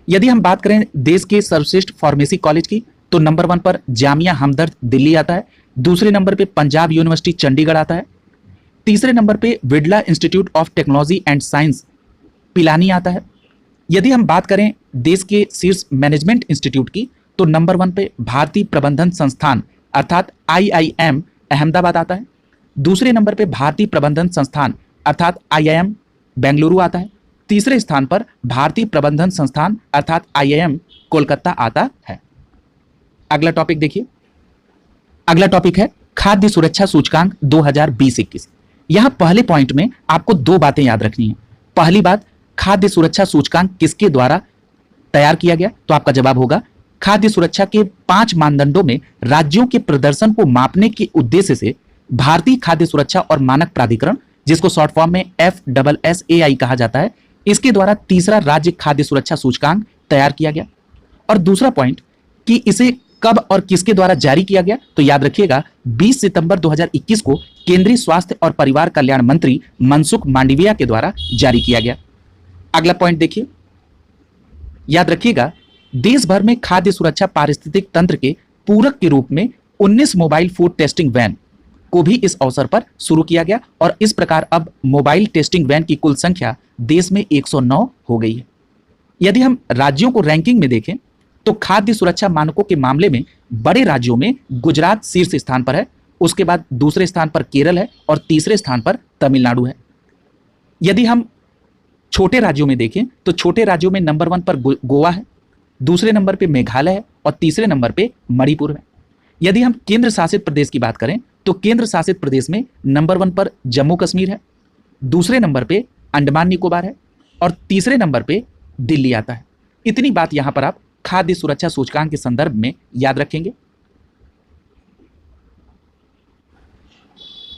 यदि हम बात करें देश के सर्वश्रेष्ठ फार्मेसी कॉलेज की तो नंबर 1 पर जामिया हमदर्द दिल्ली आता है, दूसरे नंबर पे पंजाब यूनिवर्सिटी चंडीगढ़ आता है, तीसरे नंबर पे Birla institute of technology and science Pilani आता है। यदि हम बात करें देश के शीर्ष मैनेजमेंट इंस्टीट्यूट की तो नंबर 1 पे भारतीय प्रबंधन संस्थान अर्थात IIM अहमदाबाद आता है, दूसरे नंबर पे भारतीय प्रबंधन संस्थान अर्थात IIM बेंगलुरु आता है, तीसरे स्थान पर भारतीय प्रबंधन संस्थान अर्थात IIM कोलकाता आता है। अगला टॉपिक देखिए। अगला टॉपिक है खाद्य सुरक्षा सूचकांक 2020-21। यहां पहले पॉइंट में आपको 2 बातें याद रखनी है। पहली बात, खाद्य सुरक्षा सूचकांक किसके द्वारा तैयार किया गया? तो आपका जवाब होगा खाद्य सुरक्षा के 5 मानदंडों में राज्यों के प्रदर्शन को मापने के उद्देश्य से भारतीय खाद्य सुरक्षा और मानक प्राधिकरण, जिसको शॉर्ट फॉर्म में FSSAI कहा जाता है, इसके द्वारा तीसरा राज्य खाद्य सुरक्षा सूचकांक तैयार किया गया। और दूसरा पॉइंट कि इसे कब और किसके द्वारा जारी किया गया? तो याद रखिएगा 20 सितंबर 2021 को केंद्रीय स्वास्थ्य और परिवार कल्याण मंत्री मनसुख मांडविया के द्वारा जारी किया गया। अगला पॉइंट देखिए, याद रखिएगा देश भर में खाद्य सुरक्षा पारिस्थितिक तंत्र के पूरक के रूप में 19 मोबाइल फूड टेस्टिंग वैन को भी इस अवसर पर शुरू किया गया और इस प्रकार अब मोबाइल टेस्टिंग वैन की कुल संख्या देश में 109 हो गई है। यदि हम राज्यों को रैंकिंग में देखें तो खाद्य सुरक्षा मानकों के मामले में बड़े राज्यों में गुजरात शीर्ष स्थान पर है, उसके बाद दूसरे स्थान पर केरल है और तीसरे स्थान पर तमिलनाडु है। यदि हम छोटे राज्यों में देखें तो छोटे राज्यों में नंबर 1 पर गोवा है, दूसरे नंबर पे मेघालय है और तीसरे नंबर पे मणिपुर है। यदि हम केंद्र शासित प्रदेश की बात करें तो केंद्र शासित प्रदेश में नंबर 1 पर जम्मू कश्मीर है, दूसरे नंबर पे अंडमान निकोबार है और तीसरे नंबर पे दिल्ली आता है। इतनी बात यहां पर आप खाद्य सुरक्षा सूचकांक के संदर्भ में याद रखेंगे।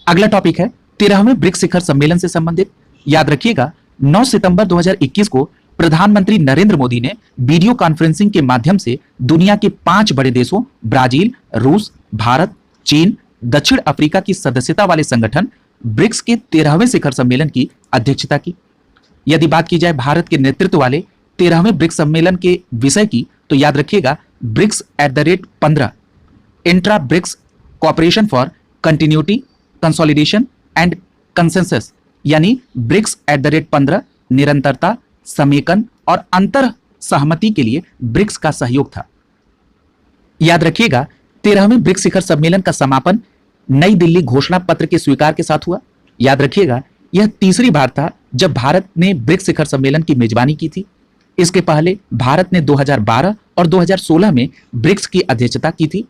अगला टॉपिक है 13वें ब्रिक्स शिखर सम्मेलन से संबंधित। याद रखिएगा 9 सितंबर 2021 को प्रधानमंत्री नरेंद्र मोदी ने वीडियो कॉन्फ्रेंसिंग के माध्यम से दुनिया के 5 बड़े देशों ब्राजील, रूस, भारत, चीन, दक्षिण अफ्रीका की सदस्यता वाले संगठन ब्रिक्स के 13वें शिखर सम्मेलन की अध्यक्षता की। यदि बात की जाए भारत के नेतृत्व वाले 13वें ब्रिक्स सम्मेलन के विषय की तो याद रखिएगा BRICS @15 intra BRICS cooperation for continuity, consolidation and consensus, यानी ब्रिक्स @15 निरंतरता, समेकन और अंतर सहमति के लिए ब्रिक्स का सहयोग था। याद रखिएगा 13वें ब्रिक्स शिखर सम्मेलन का समापन नई दिल्ली घोषणा पत्र के स्वीकार के साथ हुआ। याद रखिएगा यह तीसरी बार था जब भारत ने ब्रिक्स शिखर सम्मेलन की मेजबानी की थी। इसके पहले भारत ने 2012 और 2016 में ब्रिक्स की अध्यक्षता की थी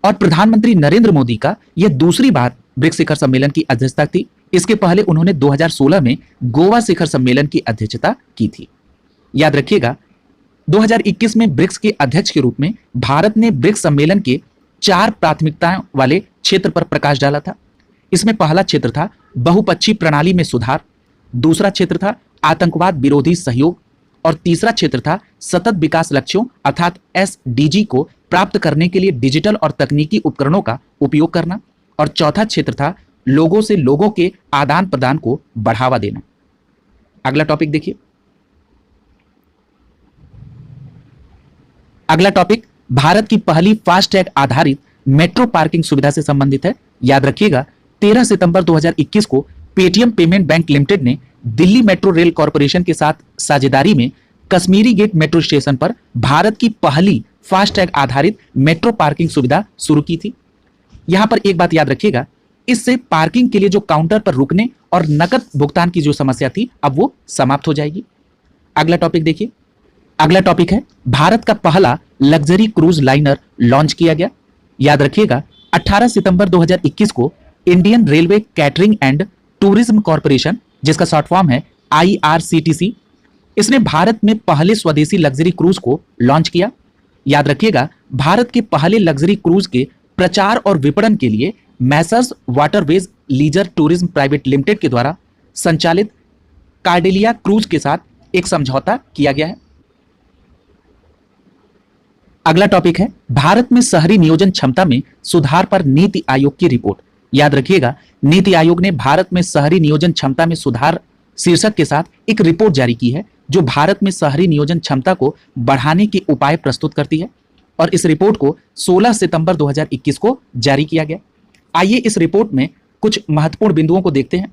और प्रधानमंत्री नरेंद्र मोदी का यह दूसरी बार ब्रिक्स शिखर सम्मेलन की अध्यक्षता थी। इसके पहले उन्होंने 2016 में गोवा शिखर सम्मेलन की अध्यक्षता की थी। याद रखिएगा 2021 में ब्रिक्स के अध्यक्ष के रूप में भारत ने ब्रिक्स सम्मेलन के 4 प्राथमिकताओं वाले क्षेत्र पर प्रकाश डाला था। इसमें पहला क्षेत्र था बहुपक्षीय प्रणाली में सुधार, दूसरा क्षेत्र था आतंकवाद विरोधी सहयोग और तीसरा क्षेत्र था सतत विकास लक्ष्यों अर्थात SDG को प्राप्त करने के लिए डिजिटल और तकनीकी उपकरणों का उपयोग करना और चौथा क्षेत्र था लोगों से लोगों के आदान प्रदान को बढ़ावा देना। अगला टॉपिक देखिए, अगला टॉपिक भारत की पहली फास्ट टैग आधारित मेट्रो पार्किंग सुविधा से संबंधित है। याद रखिएगा 13 सितंबर 2021 को पेटीएम पेमेंट बैंक लिमिटेड ने दिल्ली मेट्रो रेल कॉरपोरेशन के साथ साझेदारी में कश्मीरी गेट मेट्रो स्टेशन पर भारत की पहली फास्ट टैग आधारित मेट्रो पार्किंग सुविधा शुरू की थी। यहां पर एक बात याद रखिएगा, इससे पार्किंग के लिए जो काउंटर पर रुकने और नकद भुगतान की जो समस्या थी अब वो समाप्त हो जाएगी। अगला टॉपिक देखिए, अगला टॉपिक है भारत का पहला लग्जरी क्रूज लाइनर लॉन्च किया गया। याद रखिएगा 18 सितंबर 2021 को Indian railway catering and tourism corporation, जिसका शॉर्ट फॉर्म है IRCTC, इसने भारत में पहले स्वदेशी लग्जरी क्रूज को लॉन्च किया। याद रखिएगा भारत के पहले लग्जरी क्रूज के प्रचार और विपणन के लिए messrs waterways leisure tourism private limited के द्वारा संचालित कार्डेलिया क्रूज के साथ एक समझौता किया गया है। अगला टॉपिक है भारत में शहरी नियोजन क्षमता में सुधार पर नीति आयोग की रिपोर्ट। याद रखिएगा नीति आयोग ने भारत में शहरी नियोजन क्षमता में सुधार शीर्षक के साथ एक रिपोर्ट जारी की है जो भारत में शहरी नियोजन क्षमता को बढ़ाने के उपाय प्रस्तुत करती है और इस रिपोर्ट को 16 सितंबर 2021 को जारी किया गया। आइए इस रिपोर्ट में कुछ महत्वपूर्ण बिंदुओं को देखते हैं।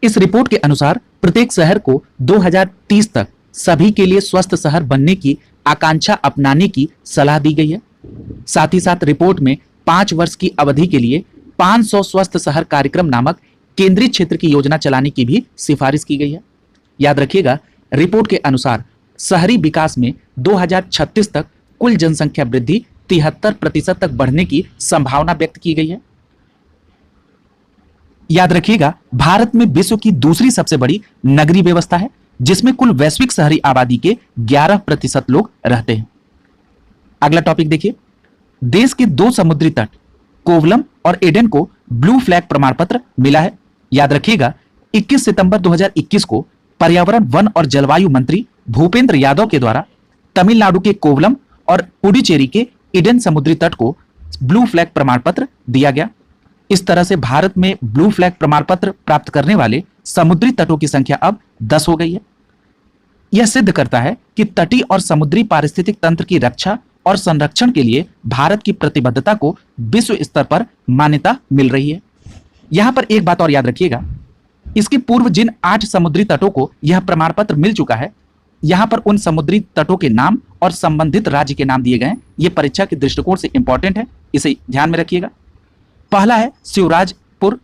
इस रिपोर्ट के अनुसार प्रत्येक शहर को 2030 तक सभी के लिए स्वस्थ शहर बनने की आकांक्षा अपनाने की सलाह दी गई है। साथ ही साथ रिपोर्ट में 5 वर्ष की अवधि के लिए 500 स्वस्थ शहर कार्यक्रम नामक केंद्रीय क्षेत्र की योजना चलाने की भी सिफारिश की गई है। याद रखिएगा रिपोर्ट के अनुसार शहरी विकास में 2036 तक कुल जनसंख्या वृद्धि 73% तक बढ़ने की संभावना व्यक्त की गई है। याद रखिएगा, भारत में विश्व की दूसरी सबसे बड़ी नगरीय व्यवस्था है, जिसमें कुल वैश्विक शहरी आबादी के 11% लोग रहते हैं। अगला टॉपिक देखिए, देश के 2 समुद्री तट कोवलम और एडन को ब्लू फ्लैग प्रमाण पत्र मिला है। याद रखिएगा, 21 सितंबर 2021 को पर्यावरण, वन और जलवायु मंत्री भूपेंद्र यादव के द्वारा तमिलनाडु के कोवलम और पुडुचेरी के ईडन समुद्री तट को ब्लू फ्लैग प्रमाण पत्र दिया गया। इस तरह से भारत में ब्लू फ्लैग प्रमाण पत्र प्राप्त करने वाले समुद्री तटों की संख्या अब 10 हो गई है। यह सिद्ध करता है कि तटीय और समुद्री पारिस्थितिक तंत्र की रक्षा और संरक्षण के लिए भारत की प्रतिबद्धता को विश्व स्तर पर मान्यता मिल रही है। यहां पर एक बात और याद रखिएगा, इसके पूर्व जिन 8 समुद्री तटों को यह प्रमाण पत्र मिल चुका है, यहां पर उन समुद्री तटों के नाम और संबंधित राज्य के नाम दिए गए हैं। यह परीक्षा के दृष्टिकोण से इंपॉर्टेंट है, इसे ध्यान में रखिएगा। पहला है शिवराजपुर,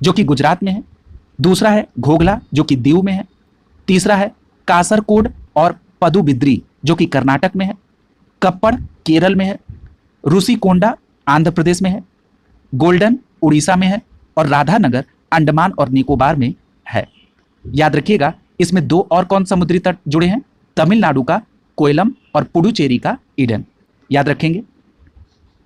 जो कि गुजरात में है। दूसरा है घोघला, जो कि दीव में है। तीसरा है कासरकोड और पदुबिद्री, जो कि कर्नाटक में है। कप्पड़ केरल में है। रुशिकोंडा आंध्र प्रदेश में है। गोल्डन उड़ीसा में है और राधानगर अंडमान और निकोबार में है। याद रखिएगा, इसमें 2 और कौन समुद्री तट जुड़े हैं, तमिलनाडु का कोयलम और पुडुचेरी का ईडन। याद रखेंगे।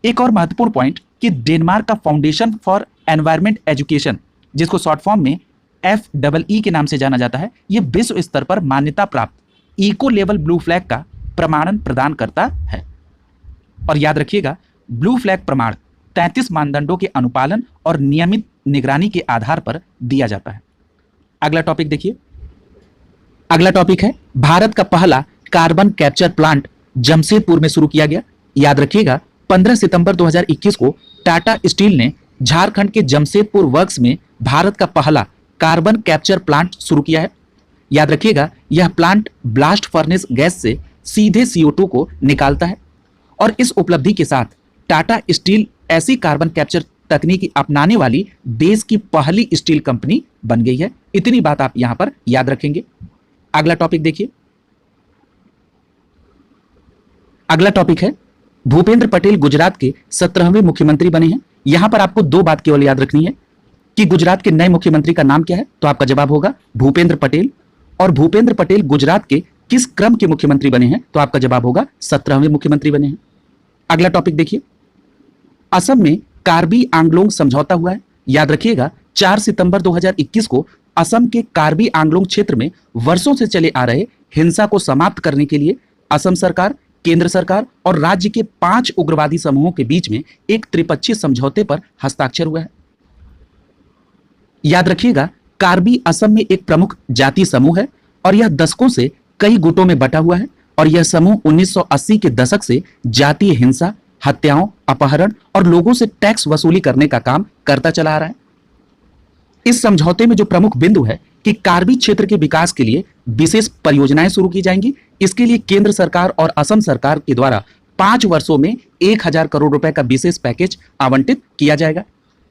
एक और महत्वपूर्ण पॉइंट कि डेनमार्क का फाउंडेशन फॉर एनवायरमेंट एजुकेशन, जिसको शॉर्ट फॉर्म में FEE के नाम से जाना जाता है, यह विश्व स्तर पर मान्यता प्राप्त इको लेवल ब्लू फ्लैग का प्रमाणन प्रदान करता है। और याद रखिएगा, ब्लू फ्लैग प्रमाण 33 मानदंडों के अनुपालन और नियमित निगरानी के आधार पर दिया जाता है। अगला टॉपिक देखिए। अगला टॉपिक है, भारत का पहला कार्बन कैप्चर प्लांट जमशेदपुर में शुरू किया गया। याद रखिएगा, 15 सितंबर 2021 को टाटा स्टील ने झारखंड के जमशेदपुर वर्क्स में भारत का पहला कार्बन कैप्चर प्लांट शुरू किया है। याद रखिएगा, यह प्लांट ब्लास्ट फर्नेस गैस से सीधे CO2 को निकालता है और इस उपलब्धि के साथ टाटा स्टील ऐसी कार्बन कैप्चर तकनीक अपनाने वाली देश की पहली स्टील कंपनी बन गई है। इतनी बात आप यहां पर याद रखेंगे। अगला टॉपिक देखिए। अगला टॉपिक है, भूपेंद्र पटेल गुजरात के 17वें मुख्यमंत्री बने हैं। यहां पर आपको 2 बात केवल याद रखनी है कि गुजरात के नए मुख्यमंत्री का नाम क्या है, तो आपका जवाब होगा भूपेंद्र पटेल। और भूपेंद्र पटेल गुजरात के किस क्रम के मुख्यमंत्री बने हैं, तो आपका जवाब होगा 17वें मुख्यमंत्री बने हैं। अगला टॉपिक देखिए। असम में कार्बी आंगलोंग समझौता हुआ है। याद रखिएगा, 4 सितंबर 2021 को असम के कार्बी आंगलोंग क्षेत्र में वर्षों से चले आ रहे हिंसा को समाप्त करने के लिए असम सरकार, केंद्र सरकार और राज्य के 5 उग्रवादी समूहों के बीच में एक त्रिपक्षीय समझौते पर हस्ताक्षर हुआ है। याद रखिएगा, कार्बी असम में एक प्रमुख जाति समूह है और यह दशकों से कई गुटों में बटा हुआ है और यह समूह 1980 के दशक से जातीय हिंसा, हत्याओं, अपहरण और लोगों से टैक्स वसूली करने का काम करता चला आ रहा है। इस समझौते में जो प्रमुख बिंदु है कि कार्बी क्षेत्र के विकास के लिए विशेष परियोजनाएं शुरू की जाएंगी। इसके लिए केंद्र सरकार और असम सरकार के द्वारा 5 वर्षों में 1000 करोड़ रुपए का विशेष पैकेज आवंटित किया जाएगा।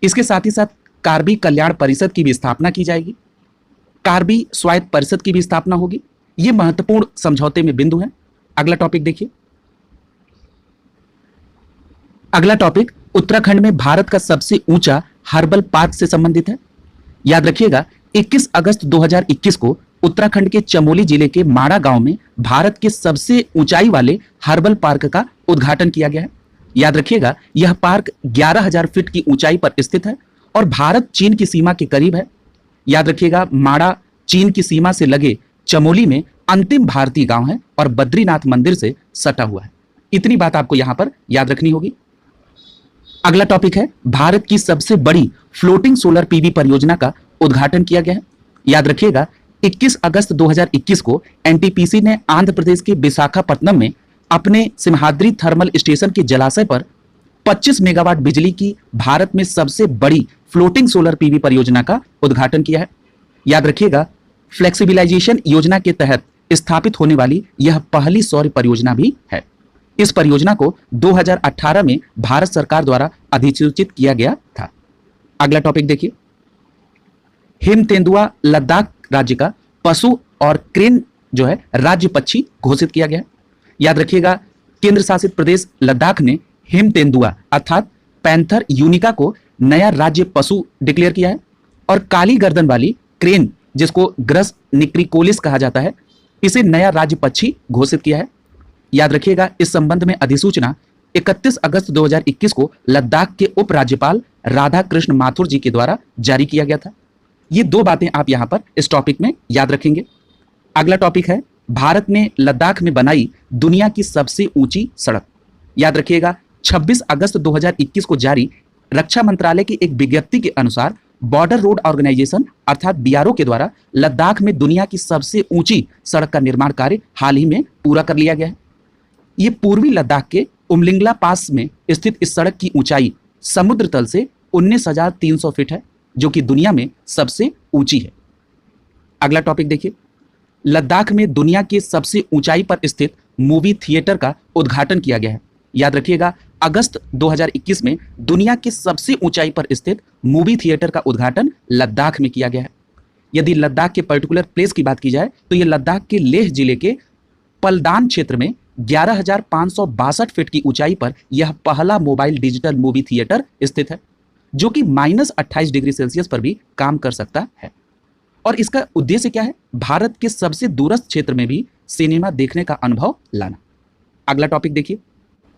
इसके साथ ही साथ कार्बी कल्याण परिषद की भी स्थापना की जाएगी। कार्बी स्वायत्त परिषद की भी स्थापना होगी। ये महत्वपूर्ण समझौते में बिंदु हैं। अगला टॉपिक देखिए। अगला टॉपिक उत्तराखंड में भारत का सबसे ऊंचा हर्बल पार्क से संबंधित है। याद रखिएगा, 21 अगस्त 2021 को उत्तराखंड के चमोली जिले के माड़ा गांव में भारत के सबसे ऊंचाई वाले हर्बल पार्क का उद्घाटन किया गया है। याद रखिएगा, यह पार्क 11,000 फीट की ऊंचाई पर स्थित है और भारत चीन की सीमा के करीब है। याद रखिएगा, माड़ा चीन की सीमा से लगे चमोली में अंतिम भारतीय गांव है और बद्रीनाथ मंदिर से सटा हुआ है। इतनी बात आपको यहां पर याद रखनी होगी। अगला टॉपिक है, भारत की सबसे बड़ी फ्लोटिंग सोलर पीवी परियोजना का उद्घाटन किया गया है। याद रखिएगा, 21 अगस्त 2021 को एनटीपीसी ने आंध्र प्रदेश के विशाखापट्टनम में अपने सिमहाद्री थर्मल स्टेशन के जलाशय पर 25 मेगावाट बिजली की भारत में सबसे बड़ी फ्लोटिंग सोलर पीवी परियोजना का उद्घाटन किया है। याद रखिएगा, फ्लेक्सिबिलाइजेशन योजना के तहत स्थापित होने वाली यह पहली सौर परियोजना भी है। इस परियोजना को 2018 में भारत सरकार द्वारा अधिसूचित किया गया था। अगला टॉपिक देखिए। हिमतेंदुआ लद्दाख राज्य का पशु और क्रेन जो है राज्य पक्षी घोषित किया गया। याद रखिएगा, केंद्र शासित प्रदेश लद्दाख ने हिमतेंदुआ अर्थात पैंथर यूनिका को नया राज्य पशु डिक्लेयर किया है और काली गर्दन वाली क्रेन, जिसको ग्रस निक्रिकोलिस कहा जाता है, इसे नया राज्य पक्षी घोषित किया है। याद रखिएगा, इस संबंध में अधिसूचना 31 अगस्त 2021 को लद्दाख के उपराज्यपाल राधा कृष्ण माथुर जी के द्वारा जारी किया गया था। ये दो बातें आप यहां पर इस टॉपिक में याद रखेंगे। अगला टॉपिक है, भारत ने लद्दाख में बनाई दुनिया की सबसे ऊंची सड़क। याद रखिएगा, 26 अगस्त 2021 को जारी रक्षा मंत्रालय की एक विज्ञप्ति के अनुसार बॉर्डर रोड ऑर्गेनाइजेशन अर्थात बीआरओ के द्वारा लद्दाख में दुनिया की सबसे ऊंची सड़क का निर्माण कार्य हाल ही में पूरा कर लिया गया है। ये पूर्वी लद्दाख के उमलिंगला पास में स्थित इस सड़क की ऊंचाई समुद्र तल से 19,300 फीट है, जो कि दुनिया में सबसे ऊंची है। अगला टॉपिक देखिए, लद्दाख में दुनिया के सबसे ऊंचाई पर स्थित मूवी थिएटर का उद्घाटन किया गया है। याद रखिएगा, अगस्त 2021 में दुनिया के सबसे ऊंचाई पर स्थित मूवी थिएटर का उद्घाटन लद्दाख में किया गया है। यदि लद्दाख के पर्टिकुलर प्लेस की बात की जाए तो यह लद्दाख के लेह जिले के पलदान क्षेत्र में 11,562 फीट की ऊंचाई पर यह पहला मोबाइल डिजिटल मूवी थिएटर स्थित है, जो कि -28 डिग्री सेल्सियस पर भी काम कर सकता है। और इसका उद्देश्य क्या है? भारत के सबसे दूरस्थ क्षेत्र में भी सिनेमा देखने का अनुभव लाना। अगला टॉपिक देखिए,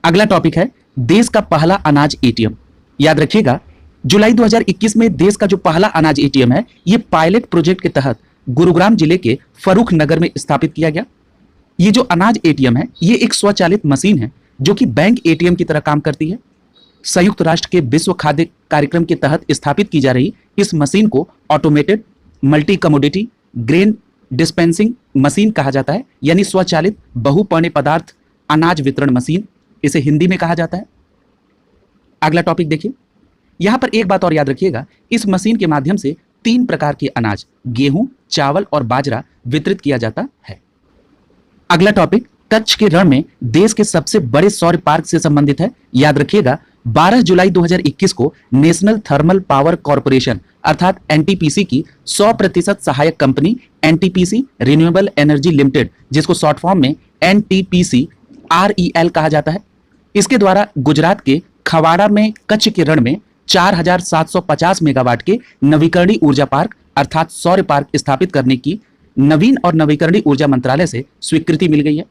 अगला टॉपिक है देश का पहला अनाज एटीएम। याद रखिएगा, जुलाई 2021 में देश का जो पहला अनाज एटीएम है, ये पायलट प्रोजेक्ट के तहत गुरुग्राम जिले के फर्रुख नगर में स्थापित किया गया। ये जो अनाज एटीएम है, ये एक स्वचालित मशीन है जो कि बैंक एटीएम की तरह काम करती है। संयुक्त राष्ट्र के विश्व खाद्य कार्यक्रम के तहत स्थापित की जा रही इस मशीन को automated multi commodity grain dispensing machine कहा जाता है, यानी स्वचालित बहुपर्णी पदार्थ अनाज वितरण मशीन इसे हिंदी में कहा जाता है। अगला टॉपिक देखिए, यहां पर एक बात और याद रखिएगा, इस मशीन के माध्यम से 3 प्रकार के अनाज गेहूं, चावल और बाजरा वितरित किया जाता है। अगला टॉपिक कच्छ के रण में देश के सबसे बड़े सौर पार्क से संबंधित है। याद रखिएगा, 12 जुलाई 2021 को नेशनल थर्मल पावर कॉर्पोरेशन अर्थात एनटीपीसी की 100% सहायक company NTPC renewable energy limited, जिसको शॉर्ट फॉर्म में एनटीपीसी REL कहा जाता है, इसके द्वारा गुजरात के खवाड़ा में कच्छ के रण में 4,750 मेगावाट के नवीकरणीय ऊर्जा पार्क अर्थात सौर पार्क स्थापित करने की नवीन और नवीकरणीय ऊर्जा मंत्रालय से स्वीकृति मिल गई है।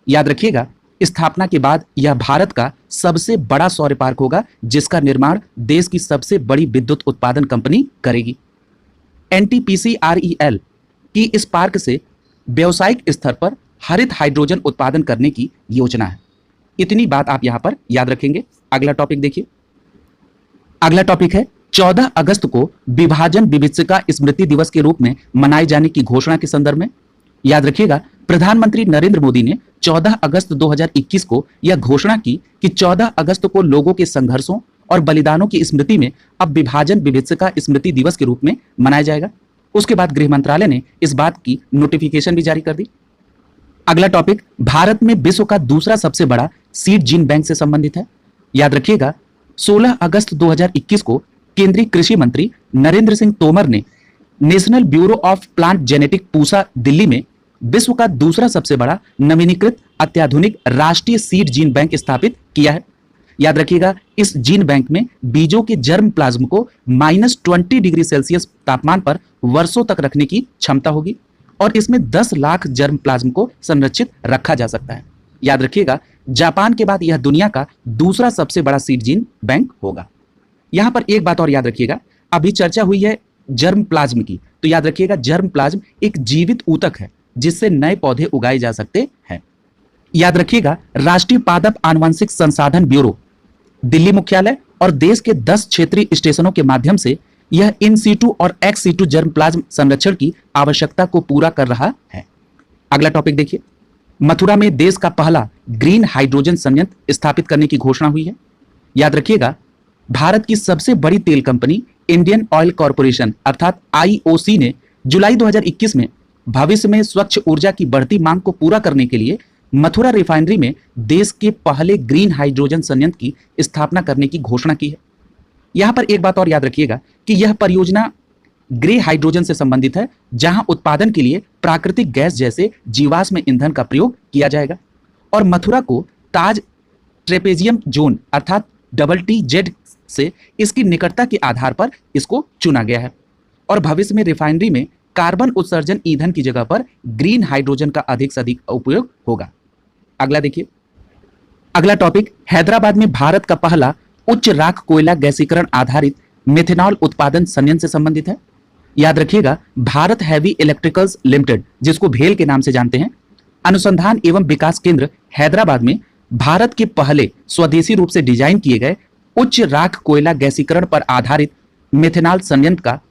याद रखिएगा, स्थापना के बाद यह भारत का सबसे बड़ा सौर पार्क होगा, जिसका निर्माण देश की सबसे बड़ी विद्युत उत्पादन कंपनी करेगी। एनटीपीसी REL की इस पार्क से व्यावसायिक स्तर पर हरित हाइड्रोजन उत्पादन करने की योजना है। इतनी बात आप यहां पर याद रखेंगे। अगला टॉपिक देखिए, अगला टॉपिक है 14 अगस्त को विभाजन विभीषिका स्मृति दिवस के रूप में मनाए जाने की घोषणा के संदर्भ में। याद रखिएगा, प्रधानमंत्री नरेंद्र मोदी ने 14 अगस्त 2021 को यह घोषणा की कि 14 अगस्त को लोगों के संघर्षों और बलिदानों की स्मृति में अब विभाजन विभीषिका स्मृति दिवस के रूप में मनाया जाएगा। उसके बाद गृह मंत्रालय ने इस बात की नोटिफिकेशन भी जारी कर दी। अगला टॉपिक भारत में विश्व का दूसरा सबसे बड़ा सीड जीन बैंक से संबंधित है। याद रखिएगा, 16 अगस्त 2021 को केंद्रीय कृषि मंत्री नरेंद्र सिंह तोमर ने national bureau of plant genetic Pusa Delhi में विश्व का दूसरा सबसे बड़ा नवीनीकृत अत्याधुनिक राष्ट्रीय सीड जीन बैंक स्थापित किया है। याद रखिएगा, इस जीन बैंक में बीजों के जर्म प्लाज्म को -20 डिग्री सेल्सियस तापमान पर वर्षों तक रखने की क्षमता होगी और इसमें 10 लाख जर्म प्लाज्म को संरक्षित रखा जा सकता है। याद रखिएगा, जापान के बाद यह दुनिया का दूसरा सबसे बड़ा सीड जीन बैंक होगा। यहां पर एक बात और याद रखिएगा, अभी चर्चा हुई है जर्म प्लाज्म की, तो याद रखिएगा जर्म प्लाज्म एक जीवित ऊतक है जिससे नए पौधे उगाए जा सकते हैं। याद रखिएगा, राष्ट्रीय पादप आनुवंशिक संसाधन ब्यूरो दिल्ली मुख्यालय और देश के 10 क्षेत्रीय स्टेशनों के माध्यम से यह इन सीटू और एक्स सीटू जर्म प्लाज्म संरक्षण की आवश्यकता को पूरा कर रहा है। अगला टॉपिक देखिए, मथुरा में देश का पहला ग्रीन हाइड्रोजन संयंत्र स्थापित करने की घोषणा हुई है। याद रखिएगा, भारत की सबसे बड़ी तेल कंपनी इंडियन ऑयल कॉर्पोरेशन अर्थात IOC ने जुलाई 2021 में भविष्य में स्वच्छ ऊर्जा की बढ़ती मांग को पूरा करने के लिए मथुरा रिफाइनरी में देश के पहले ग्रीन हाइड्रोजन संयंत्र की स्थापना करने की घोषणा की है। यहां पर एक बात और याद रखिएगा कि यह परियोजना ग्रे हाइड्रोजन से संबंधित है, जहां उत्पादन के लिए प्राकृतिक गैस जैसे जीवाश्म ईंधन का प्रयोग किया जाएगा और मथुरा को ताज ट्रेपेजियम जोन अर्थात TTZ से इसकी निकटता के आधार पर इसको चुना गया है और भविष्य में रिफाइनरी में कार्बन उत्सर्जन ईंधन की जगह पर ग्रीन हाइड्रोजन का अधिक से अधिक उपयोग होगा। अगला देखिए, अगला टॉपिक हैदराबाद में भारत का पहला उच्च राख कोयला गैसीकरण आधारित मेथनॉल उत्पादन संयंत्र से संबंधित है। याद रखिएगा, भारत हैवी इलेक्ट्रिकल्स लिमिटेड, जिसको भेल के नाम से जानते हैं, अनुसंधान एवं विकास केंद्र हैदराबाद में भारत के पहले स्वदेशी रूप से डिजाइन किए गए उच्च राख कोयला गैसीकरण पर आधारित मेथनॉल संयंत्र का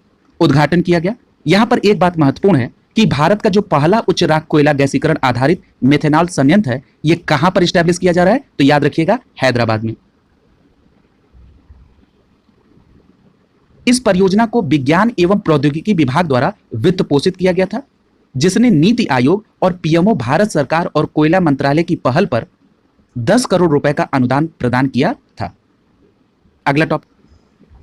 उद्घाटन किया गया। यहां पर एक बात महत्वपूर्ण है कि भारत का जो पहला उच्च राख कोयला गैसीकरण आधारित मेथनॉल संयंत्र है, यह कहां पर स्टैब्लिश किया जा रहा है, तो याद रखिएगा हैदराबाद में। इस परियोजना को विज्ञान एवं प्रौद्योगिकी विभाग द्वारा वित्त पोषित किया गया था, जिसने नीति आयोग और पीएमओ भारत सरकार और कोयला मंत्रालय की पहल पर 10 करोड़ रुपए का अनुदान प्रदान किया था।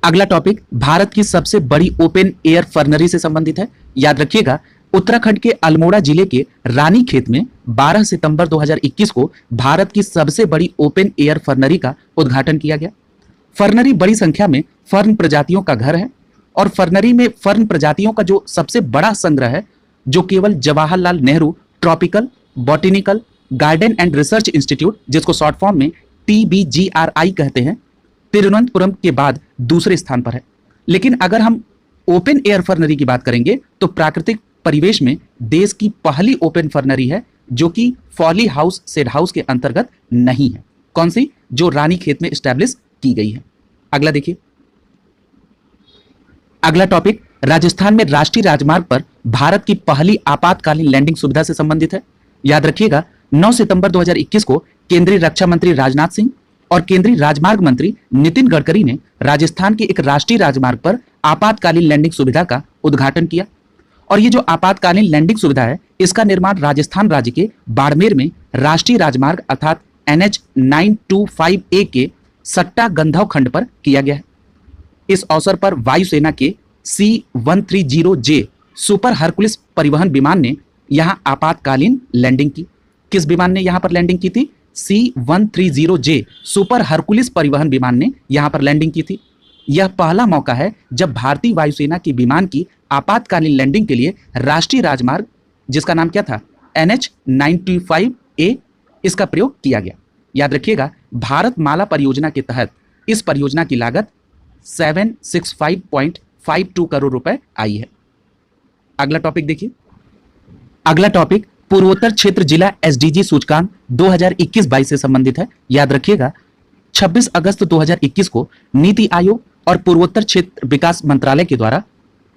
अगला टॉपिक भारत की सबसे बड़ी ओपन एयर फर्नरी से संबंधित है। याद रखिएगा, उत्तराखंड के अल्मोड़ा जिले के रानीखेत में 12 सितंबर 2021 को भारत की सबसे बड़ी ओपन एयर फर्नरी का उद्घाटन किया गया। फर्नरी बड़ी संख्या में फर्न प्रजातियों का घर है और फर्नरी में फर्न प्रजातियों का जो सबसे बड़ा संग्रह है, जो केवल Jawaharlal Nehru tropical botanical garden and research institute, जिसको शॉर्ट फॉर्म में TBGRI कहते हैं, तिरुवनंतपुरम के बाद दूसरे स्थान पर है। लेकिन अगर हम ओपन एयर फर्नरी की बात करेंगे तो प्राकृतिक परिवेश में देश की पहली ओपन फर्नरी है, जो कि फॉली हाउस सेड हाउस के अंतर्गत नहीं है। कौन सी? जो रानीखेत में स्टैब्लिश की गई है। अगला देखिए, अगला टॉपिक राजस्थान में राष्ट्रीय राजमार्ग पर भारत की पहली आपातकालीन लैंडिंग सुविधा से संबंधित है। याद रखिएगा, 9 सितंबर 2021 को केंद्रीय रक्षा मंत्री राजनाथ सिंह और केंद्रीय राजमार्ग मंत्री नितिन गडकरी ने राजस्थान के एक राष्ट्रीय राजमार्ग पर आपातकालीन लैंडिंग सुविधा का उद्घाटन किया। और ये जो आपातकालीन लैंडिंग सुविधा है, इसका निर्माण राजस्थान राज्य के बाड़मेर में राष्ट्रीय राजमार्ग अर्थात NH 925A के सट्टा गंधव खंड पर किया गया है। इस अवसर पर वायुसेना के C-130J सुपर हरकुलिस परिवहन विमान ने यहां आपातकालीन लैंडिंग की। किस विमान ने यहां पर लैंडिंग की थी? C-130J सुपर हरकुलिस परिवहन विमान ने यहां पर लैंडिंग की थी। यह पहला मौका है जब भारतीय वायुसेना के विमान की आपातकालीन लैंडिंग के लिए राष्ट्रीय राजमार्ग, जिसका नाम क्या था? NH 925A, इसका प्रयोग किया गया। याद रखिएगा, भारत माला परियोजना के तहत इस परियोजना की लागत 765.52 करोड़ रुपए आई है। अगला टॉपिक देखिए, अगला टॉपिक पूर्वोत्तर क्षेत्र जिला SDG सूचकांक 2021-22 से संबंधित है। याद रखिएगा, 26 अगस्त 2021 को नीति आयोग और पूर्वोत्तर क्षेत्र विकास मंत्रालय के द्वारा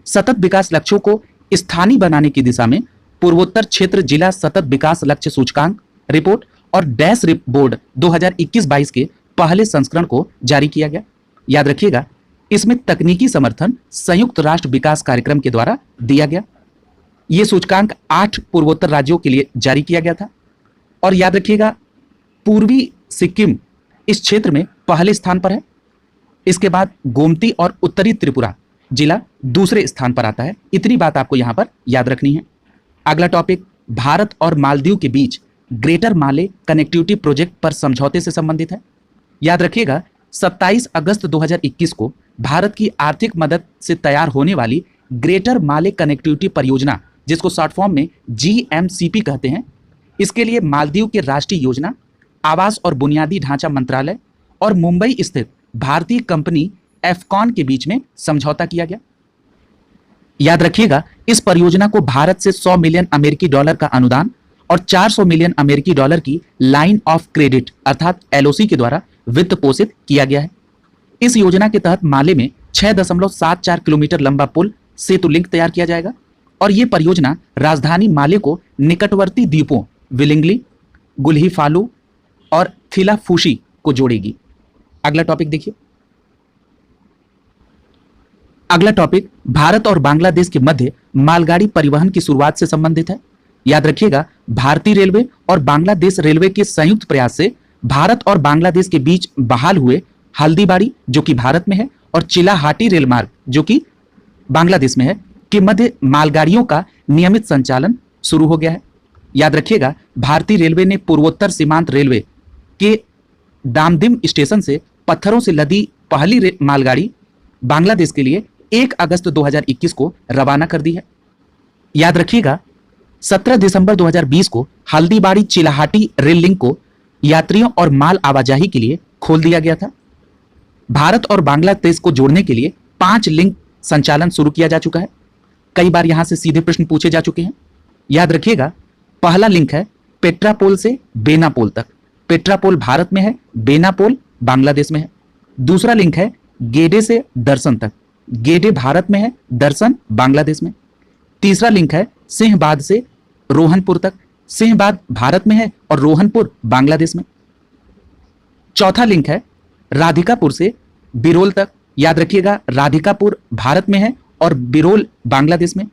सतत विकास लक्ष्यों को स्थानीय बनाने की दिशा में पूर्वोत्तर क्षेत्र जिला सतत विकास लक्ष्य सूचकांक रिपोर्ट और डैश बोर्ड 2021-22 के पहले संस्करण को जारी किया गया। याद रखिएगा, इसमें तकनीकी समर्थन संयुक्त राष्ट्र विकास कार्यक्रम के द्वारा दिया गया। यह सूचकांक 8 पूर्वोत्तर राज्यों के लिए जारी किया गया था। और याद रखिएगा, पूर्वी सिक्किम इस क्षेत्र में पहले स्थान पर है। इसके बाद गोमती और उत्तरी त्रिपुरा जिला दूसरे स्थान पर आता है। इतनी बात आपको यहां पर याद रखनी है। अगला टॉपिक भारत और मालदीव के बीच ग्रेटर माले कनेक्टिविटी प्रोजेक्ट पर समझौते से संबंधित है। याद रखिएगा, 27 अगस्त 2021 को भारत की आर्थिक मदद से तैयार होने वाली ग्रेटर माले कनेक्टिविटी परियोजना, जिसको शॉर्ट फॉर्म में GMCP कहते हैं, इसके लिए मालदीव के राष्ट्रीय योजना, आवास और बुनियादी ढांचा मंत्रालय और मुंबई स्थित भारतीय कंपनी एफकॉन के बीच में समझौता किया गया। याद रखिएगा, इस परियोजना को भारत से 100 मिलियन अमेरिकी डॉलर का अनुदान और 400 मिलियन अमेरिकी डॉलर की लाइन ऑफ क्रेडिट अर्थात LOC के द्वारा वित्त पोषित किया गया है। इस योजना के तहत माले में 6.74 किलोमीटर लंबा पुल सेतु लिंक तैयार किया जाएगा और यह परियोजना राजधानी माले को निकटवर्ती द्वीपों विलिंगली, गुल्हीफालू और थिलाफूशी को जोड़ेगी। अगला टॉपिक देखिए, अगला टॉपिक भारत और बांग्लादेश के मध्य मालगाड़ी परिवहन की शुरुआत से संबंधित है। याद रखिएगा, भारतीय रेलवे और बांग्लादेश रेलवे के संयुक्त प्रयास से भारत और बांग्लादेश के बीच बहाल हुए हल्दीबाड़ी, जो कि भारत में है, और चिलाहाटी रेल मार्ग, जो कि बांग्लादेश में है, के मध्य मालगाड़ियों का नियमित संचालन शुरू हो गया है। याद रखिएगा, भारतीय रेलवे ने पूर्वोत्तर सीमांत रेलवे के दामदिम स्टेशन से पत्थरों से लदी पहली मालगाड़ी बांग्लादेश के लिए 1 अगस्त 2021 को रवाना कर दी है। याद रखिएगा 17 दिसंबर 2020 को हल्दीबाड़ी चिलाहाटी रेल लिंक को यात्रियों और माल आवाजाही के लिए खोल दिया गया था। भारत और बांग्लादेश को जोड़ने के लिए 5 लिंक संचालन शुरू किया जा चुका है। कई बार यहां से सीधे प्रश्न पूछे जा चुके हैं। याद रखिएगा पहला लिंक है पेट्रापोल से बेनापोल तक। पेट्रापोल भारत में है, बेनापोल बांग्लादेश में है। दूसरा लिंक है गेडे से दर्शन तक। गेडे भारत में है, दर्शन बांग्लादेश में। तीसरा लिंक है सिंहबाद से रोहनपुर तक। सिंहबाद भारत में है और रोहनपुर बांग्लादेश में। चौथा लिंक है राधिकापुर से बिरोल तक। याद रखिएगा राधिकापुर भारत में है और बिरोल बांग्लादेश में।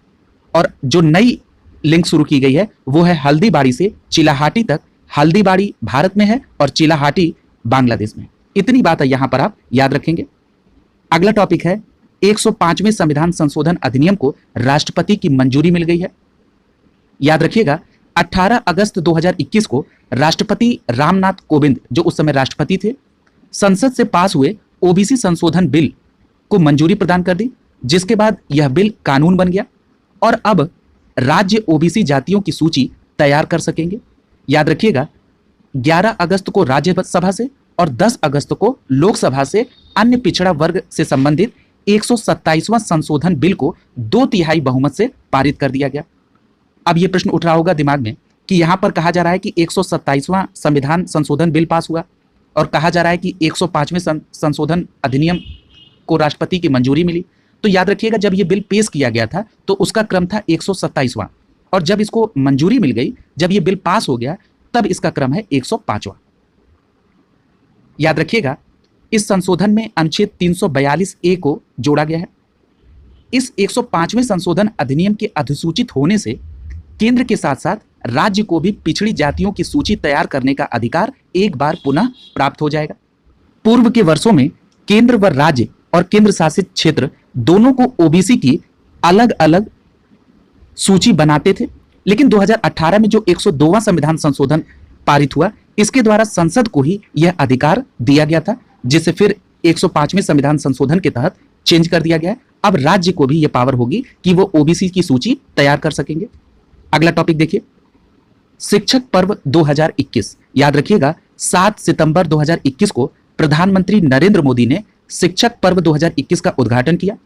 और जो नई लिंक शुरू की गई है वो है हल्दीबाड़ी से चिलाहाटी तक। हल्दीबाड़ी भारत में है और चिलाहाटी बांग्लादेश में। इतनी बात है यहां पर आप याद रखेंगे। अगला टॉपिक है 105वें संविधान संशोधन अधिनियम को राष्ट्रपति की मंजूरी मिल गई है। याद रखिएगा 18 अगस्त 2021 को राष्ट्रपति रामनाथ कोविंद, जो उस समय राष्ट्रपति थे, संसद से पास हुए ओबीसी संशोधन बिल को मंजूरी प्रदान कर दी, जिसके बाद यह बिल कानून बन गया और अब राज्य ओबीसी जातियों की सूची तैयार कर सकेंगे। याद रखिएगा 11 अगस्त को राज्यसभा से और 10 अगस्त को लोकसभा से अन्य पिछड़ा वर्ग से संबंधित 127वां संशोधन बिल को 2/3 बहुमत से पारित कर दिया गया। अब यह प्रश्न उठ रहा होगा दिमाग में कि यहां पर कहा जा रहा है कि 127वां संविधान संशोधन बिल पास हुआ और कहा जा रहा है कि 105वें संशोधन अधिनियम को राष्ट्रपति की मंजूरी मिली। तो याद रखिएगा जब यह बिल पेश किया गया था तो उसका क्रम था 127वां, और जब इसको मंजूरी मिल गई, जब यह बिल पास हो गया, तब इसका क्रम है 105वां। याद रखिएगा इस संशोधन में अनुच्छेद 342A को जोड़ा गया है। इस 105वें संशोधन अधिनियम के अधिसूचित होने से केंद्र के साथ साथ राज्य को भी पिछड़ी जातियों की सूची तैयार करने का अधिकार एक बार पुनः प्राप्त हो जाएगा। पूर्व के वर्षों में केंद्र व राज्य और केंद्र शासित क्षेत्र दोनों को ओबीसी की अलग अलग सूची बनाते थे, लेकिन 2018 में जो 102वां संविधान संशोधन पारित हुआ, इसके द्वारा संसद को ही यह अधिकार दिया गया था, जिसे फिर 105वें संविधान संशोधन के तहत चेंज कर दिया गया है। अब राज्य को भी यह पावर होगी कि वो ओबीसी की सूची तैयार कर सकेंगे। अगला टॉपिक देखिए, शिक्षक पर्व 2021। याद रखिएगा 7 सितंबर 2021 को प्रधानमंत्री नरेंद्र मोदी ने शिक्षक पर्व 2021 का उद्घाटन किया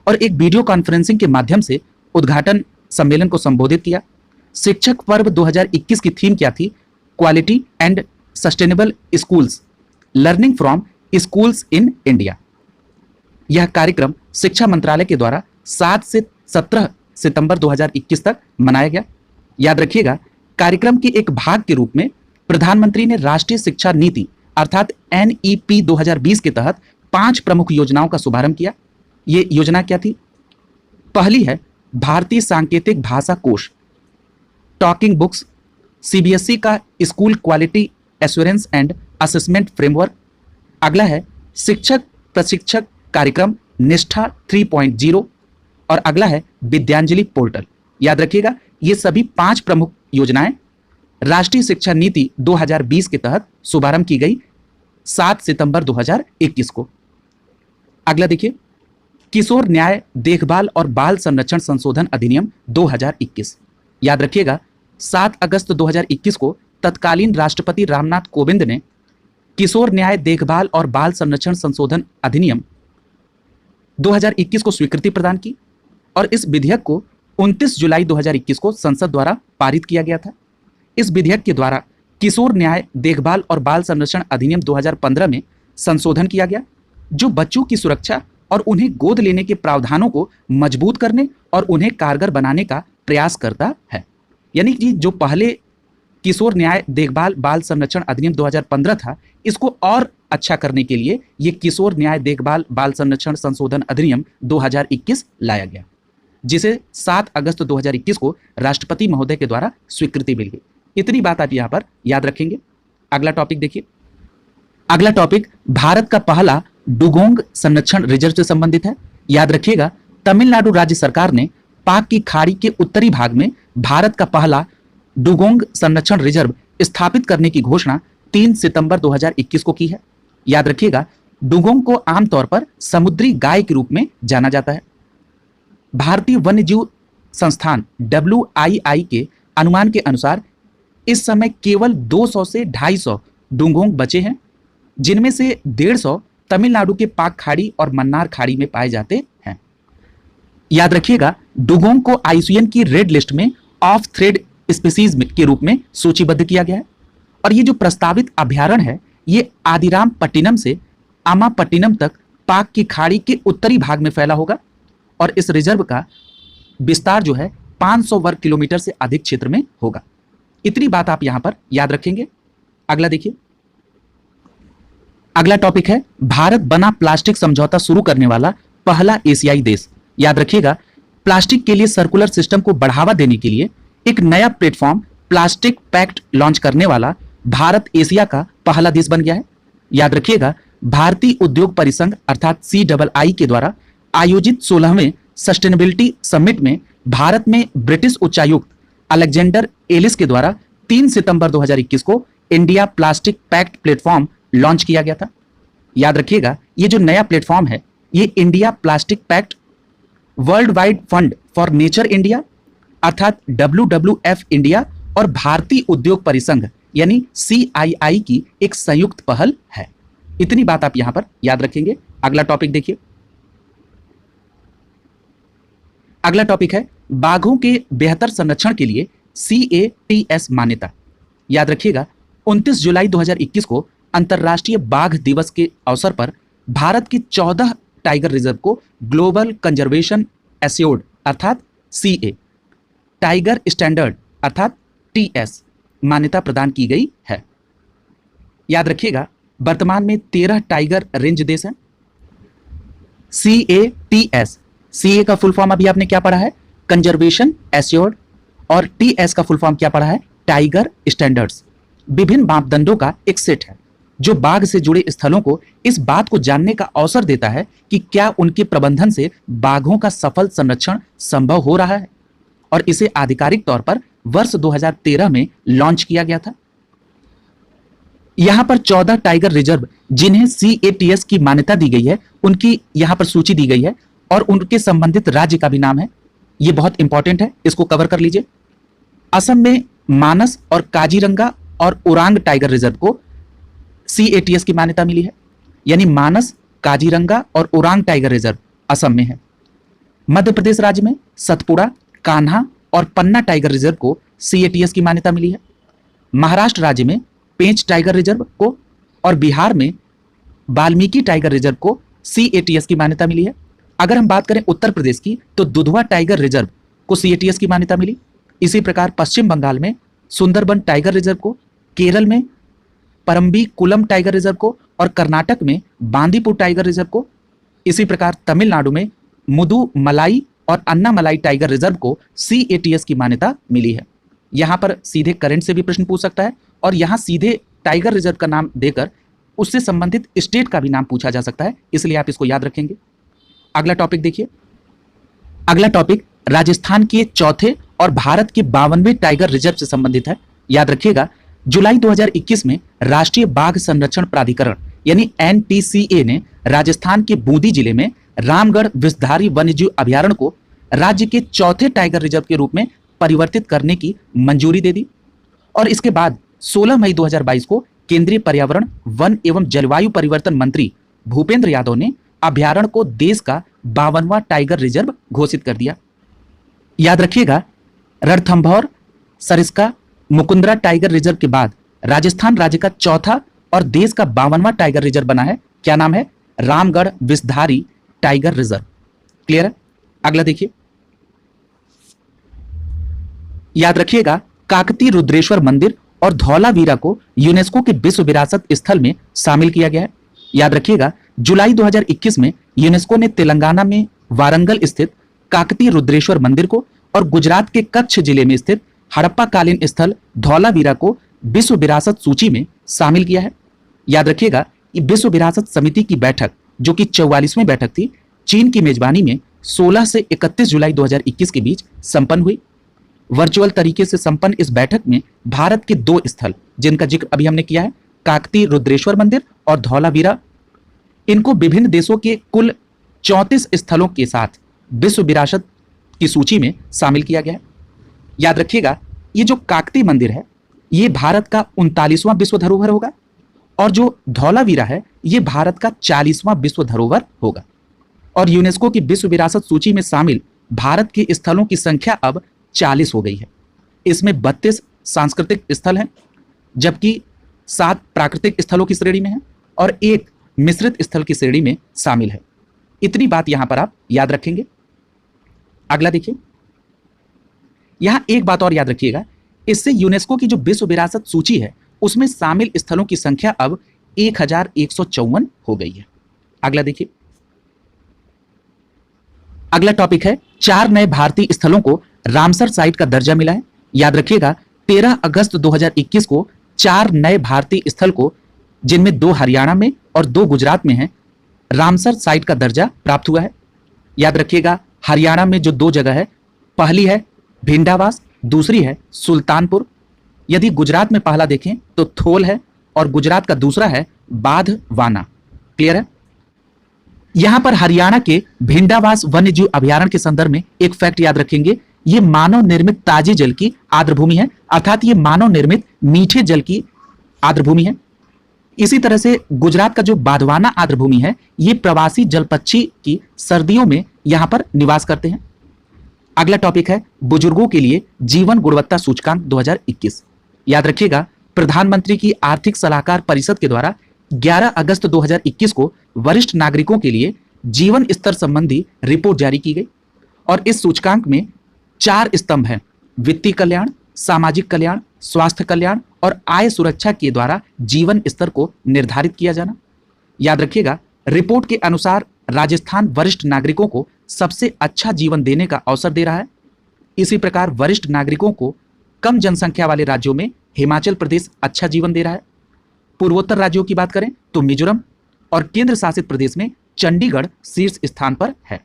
और एक वीडियो कॉन्फ्रेंसिंग के माध्यम से उद्घाटन सम्मेलन को संबोधित किया। शिक्षक पर्व 2021 की थीम क्या थी? Quality and sustainable schools, learning from schools in India. यह कार्यक्रम शिक्षा मंत्रालय के द्वारा 7 से 17 सितंबर 2021 तक मनाया गया। याद रखिएगा कार्यक्रम के एक भाग के रूप में प्रधानमंत्री ने राष्ट्रीय शिक्षा नीति अर्थात NEP 2020 के तहत 5 प्रमुख योजनाओं का शुभारंभ किया। ये योजना क्या थी? पहली है भारतीय सांकेतिक भाषा कोष, टॉकिंग बुक्स, CBSE का school quality assurance and assessment framework. अगला है शिक्षक प्रशिक्षक कार्यक्रम निष्ठा 3.0 और अगला है विद्यांजलि पोर्टल। याद रखिएगा ये सभी 5 प्रमुख योजनाएं राष्ट्रीय शिक्षा नीति 2020 के तहत शुभारंभ की गई 7 सितंबर 2021 को। अगला देखिए, किशोर न्याय देखभाल और बाल संरक्षण संशोधन अधिनियम 2021। याद रखिएगा 7 अगस्त 2021 को तत्कालीन राष्ट्रपति रामनाथ कोविंद ने किशोर न्याय देखभाल और बाल संरक्षण संशोधन अधिनियम 2021 को स्वीकृति प्रदान की और इस विधेयक को 29 जुलाई 2021 को संसद द्वारा पारित किया गया था। इस विधेयक के द्वारा किशोर न्याय देखभाल और बाल संरक्षण अधिनियम 2015 में संशोधन किया गया, जो बच्चों की सुरक्षा और उन्हें गोद लेने के प्रावधानों को मजबूत करने और उन्हें कारगर बनाने का प्रयास करता है। यानी कि जो पहले किशोर न्याय देखभाल बाल संरक्षण अधिनियम 2015 था, इसको और अच्छा करने के लिए ये किशोर न्याय देखभाल बाल संरक्षण संशोधन अधिनियम 2021 लाया गया, जिसे 7 अगस्त 2021 को राष्ट्रपति महोदय के द्वारा स्वीकृति मिल गई। इतनी बात आप यहाँ पर याद रखेंगे। अगला टॉपिक देखिए, अगला टॉपिक भारत का पहला डुगोंग संरक्षण रिजर्व से संबंधित है। याद रखिएगा तमिलनाडु राज्य सरकार ने पाक की खाड़ी के उत्तरी भाग में भारत का पहला डुगोंग संरक्षण रिजर्व स्थापित करने की घोषणा 3 सितंबर 2021 को की है। याद रखिएगा डुगोंग को आमतौर पर समुद्री गाय के रूप में जाना जाता है। भारतीय वन्यजीव संस्थान WII के अनुमान के अनुसार इस समय केवल 200 से 250 डुगोंग बचे हैं, जिनमें से 150 तमिलनाडु के पाक खाड़ी और मन्नार खाड़ी में पाए जाते हैं। याद रखिएगा, डुगोंग को IUCN की रेड लिस्ट में ऑफ थ्रेड स्पीसीज के रूप में सूचीबद्ध किया गया है। और ये जो प्रस्तावित अभयारण्य है, ये आदिराम पट्टिनम से आमापट्टिनम तक पाक की खाड़ी के उत्तरी भाग में फैला होगा और इस रिजर्व का विस्तार जो है 500 वर्ग किलोमीटर से अधिक क्षेत्र में होगा। इतनी बात आप यहां पर याद रखेंगे। अगला देखिए, अगला टॉपिक है भारत बना प्लास्टिक समझौता शुरू करने वाला पहला एशियाई देश। याद रखिएगा, प्लास्टिक के लिए सर्कुलर सिस्टम को बढ़ावा देने के लिए एक नया प्लेटफॉर्म प्लास्टिक पैक्ट लॉन्च करने वाला भारत एशिया का पहला देश बन गया है। याद रखिएगा, भारतीय उद्योग परिसंघ अर्थात CII के द्वारा आयोजित 16वें सस्टेनेबिलिटी समिट में भारत में ब्रिटिश उच्चायुक्त अलेक्जेंडर एलिस के द्वारा 3 सितंबर 2021 को India plastic pact platform launch किया गया था। याद रखिएगा, ये जो नया प्लेटफॉर्म है, ये India plastic pact world wide fund for nature India अर्थात WWF इंडिया और भारतीय उद्योग परिसंघ यानी CII की एक संयुक्त पहल है। इतनी बात आप यहां पर याद रखेंगे। अगला टॉपिक देखिए, अगला टॉपिक है बाघों के बेहतर संरक्षण के लिए CATS मान्यता। याद रखिएगा, 29 जुलाई 2021 को अंतर्राष्ट्रीय बाघ दिवस के अवसर पर भारत की 14 टाइगर रिजर्व को ग्लोबल कंजर्वेशन एस्योर्ड अर्थात CA, टाइगर स्टैंडर्ड अर्थात TS मान्यता प्रदान की गई है। याद रखिएगा, वर्तमान में 13 टाइगर रेंज देश हैं। CATS, CA का फुल फॉर्म अभी आपने क्या पढ़ा है, कंजर्वेशन एस्योर्ड, और TS का फुल फॉर्म क्या पढ़ा है, टाइगर स्टैंडर्ड्स। विभिन्न मापदंडों का एक सेट है जो बाघ से जुड़े स्थलों को इस बात को जानने का अवसर देता है कि क्या उनके प्रबंधन से बाघों का सफल संरक्षण संभव हो रहा है, और इसे आधिकारिक तौर पर वर्ष 2013 में लॉन्च किया गया था। यहां पर 14 टाइगर रिजर्व जिन्हें CATS की मान्यता दी गई है, उनकी यहां पर सूची दी गई है और उनके संबंधित राज्य का भी नाम है। यह बहुत इंपॉर्टेंट है, इसको कवर कर लीजिए। असम में मानस और काजीरंगा और ओरांग टाइगर रिजर्व को CATS की मान्यता मिली है, यानी मानस, काजीरंगा और ओरांग टाइगर रिजर्व असम में है। मध्य प्रदेश राज्य में सतपुड़ा, कान्हा और पन्ना टाइगर रिजर्व को CATS की मान्यता मिली है। महाराष्ट्र राज्य में पेंच टाइगर रिजर्व को और बिहार में वाल्मीकि टाइगर रिजर्व को CATS की मान्यता मिली है। अगर हम बात करें उत्तर प्रदेश की, तो दुधवा टाइगर रिजर्व को CATS की मान्यता मिली। इसी प्रकार पश्चिम बंगाल में सुंदरबन टाइगर रिजर्व को, केरल में परम्बी कुलम टाइगर रिजर्व को और कर्नाटक में बांदीपुर टाइगर रिजर्व को। इसी प्रकार तमिलनाडु में मुदुमलाई और अन्नामलाई टाइगर रिजर्व को CATS की मान्यता मिली है। यहां पर सीधे करंट से भी प्रश्न पूछ सकता है और यहां सीधे टाइगर रिजर्व का नाम देकर उससे संबंधित स्टेट का भी नाम पूछा जा सकता है, इसलिए आप इसको याद रखेंगे। अगला टॉपिक देखिए, अगला टॉपिक राजस्थान के चौथे और भारत के 52वें टाइगर रिजर्व से संबंधित है। याद रखिएगा, जुलाई 2021 में राष्ट्रीय बाघ संरक्षण प्राधिकरण यानी NTCA ने राजस्थान के बूंदी जिले में रामगढ़ विषधारी वन्यजीव अभयारण्य को राज्य के चौथे टाइगर रिजर्व के रूप में परिवर्तित करने की मंजूरी दे दी और इसके बाद 16 मई 2022 को केंद्रीय पर्यावरण, वन एवं जलवायु परिवर्तन मंत्री भूपेंद्र यादव ने अभयारण्य को देश का 52वां टाइगर रिजर्व घोषित कर दिया। याद रखिएगा, रणथंभौर, सरिस्का, मुकुंदरा टाइगर रिजर्व के बाद राजस्थान राज्य का चौथा और देश का 52वां टाइगर रिजर्व बना है। क्या नाम है? Ramgarh Vishdhari tiger reserve. Clear है? अगला देखिए, याद रखिएगा, काकती रुद्रेश्वर मंदिर और धौलावीरा को यूनेस्को के विश्व विरासत स्थल में शामिल किया गया है। याद रखिएगा, जुलाई 2021 में यूनेस्को ने तेलंगाना में वारंगल स्थित काकती रुद्रेश्वर मंदिर को और गुजरात के कच्छ जिले में स्थित हड़प्पा कालीन स्थल धौलावीरा को विश्व विरासत सूची में शामिल किया है। याद रखिएगा, विश्व विरासत समिति की बैठक जो कि 44वीं बैठक थी, चीन की मेजबानी में 16 से 31 जुलाई 2021 के बीच संपन्न हुई। वर्चुअल तरीके से संपन्न इस बैठक में भारत के 2 स्थल जिनका जिक्र अभी हमने किया है, काकती रुद्रेश्वर मंदिर और धौलावीरा, इनको विभिन्न देशों के कुल 34 स्थलों के साथ विश्व विरासत की सूची में शामिल किया गया है। याद रखिएगा, ये जो काकती मंदिर है ये भारत का 39वां विश्व धरोहर होगा और जो धौलावीरा है ये भारत का 40वां विश्व धरोहर होगा। और यूनेस्को की विश्व विरासत सूची में शामिल भारत के स्थलों की संख्या अब 40 हो गई है। इसमें 32 सांस्कृतिक स्थल हैं, जबकि 7 प्राकृतिक स्थलों की श्रेणी में है और 1 मिश्रित स्थल की श्रेणी में शामिल है। इतनी बात यहां पर आप याद रखेंगे। अगला देखिए, यहां एक बात और याद रखिएगा, इससे यूनेस्को की जो विश्व विरासत सूची है उसमें शामिल स्थलों की संख्या अब 1154 हो गई है। अगला देखिए, अगला टॉपिक है 4 नए भारतीय स्थलों को रामसर साइट का दर्जा मिला है। याद रखिएगा, 13 अगस्त 2021 को 4 नए भारतीय स्थल को, जिनमें 2 हरियाणा में और 2 गुजरात में हैं, रामसर साइट का दर्जा प्राप्त हुआ है। याद रखिएगा, हरियाणा में जो 2 जगह है, पहली है भिंडावास, दूसरी है सुल्तानपुर। यदि गुजरात में पहला देखें तो थोल है और गुजरात का दूसरा है बाधवाना। क्लियर है? यहां पर हरियाणा के भिंडावास वन्य जीव अभयारण्य के संदर्भ में एक फैक्ट याद रखेंगे, ये मानव निर्मित ताजे जल की आर्द्रभूमि है, अर्थात ये मानव निर्मित मीठे जल की आर्द्रभूमि है। इसी तरह से गुजरात का जो बाधवाना आर्द्रभूमि है ये प्रवासी जल पक्षी की सर्दियों में यहां पर निवास करते हैं। अगला टॉपिक है बुजुर्गों के लिए जीवन गुणवत्ता सूचकांक 2021। याद रखिएगा, प्रधानमंत्री की आर्थिक सलाहकार परिषद के द्वारा 11 अगस्त 2021 को वरिष्ठ नागरिकों के लिए जीवन स्तर संबंधी रिपोर्ट जारी की गई और इस सूचकांक में 4 स्तंभ हैं: वित्तीय कल्याण, सामाजिक कल्याण, स्वास्थ्य कल्याण और आय सुरक्षा के द्वारा जीवन स्तर को निर्धारित किया जाना। याद रखिएगा, रिपोर्ट के अनुसार राजस्थान वरिष्ठ नागरिकों को सबसे अच्छा जीवन देने का अवसर दे रहा है। इसी प्रकार वरिष्ठ नागरिकों को कम जनसंख्या वाले राज्यों में हिमाचल प्रदेश अच्छा जीवन दे रहा है। पूर्वोत्तर राज्यों की बात करें तो मिजोरम और केंद्र शासित प्रदेश में चंडीगढ़ शीर्ष स्थान पर है।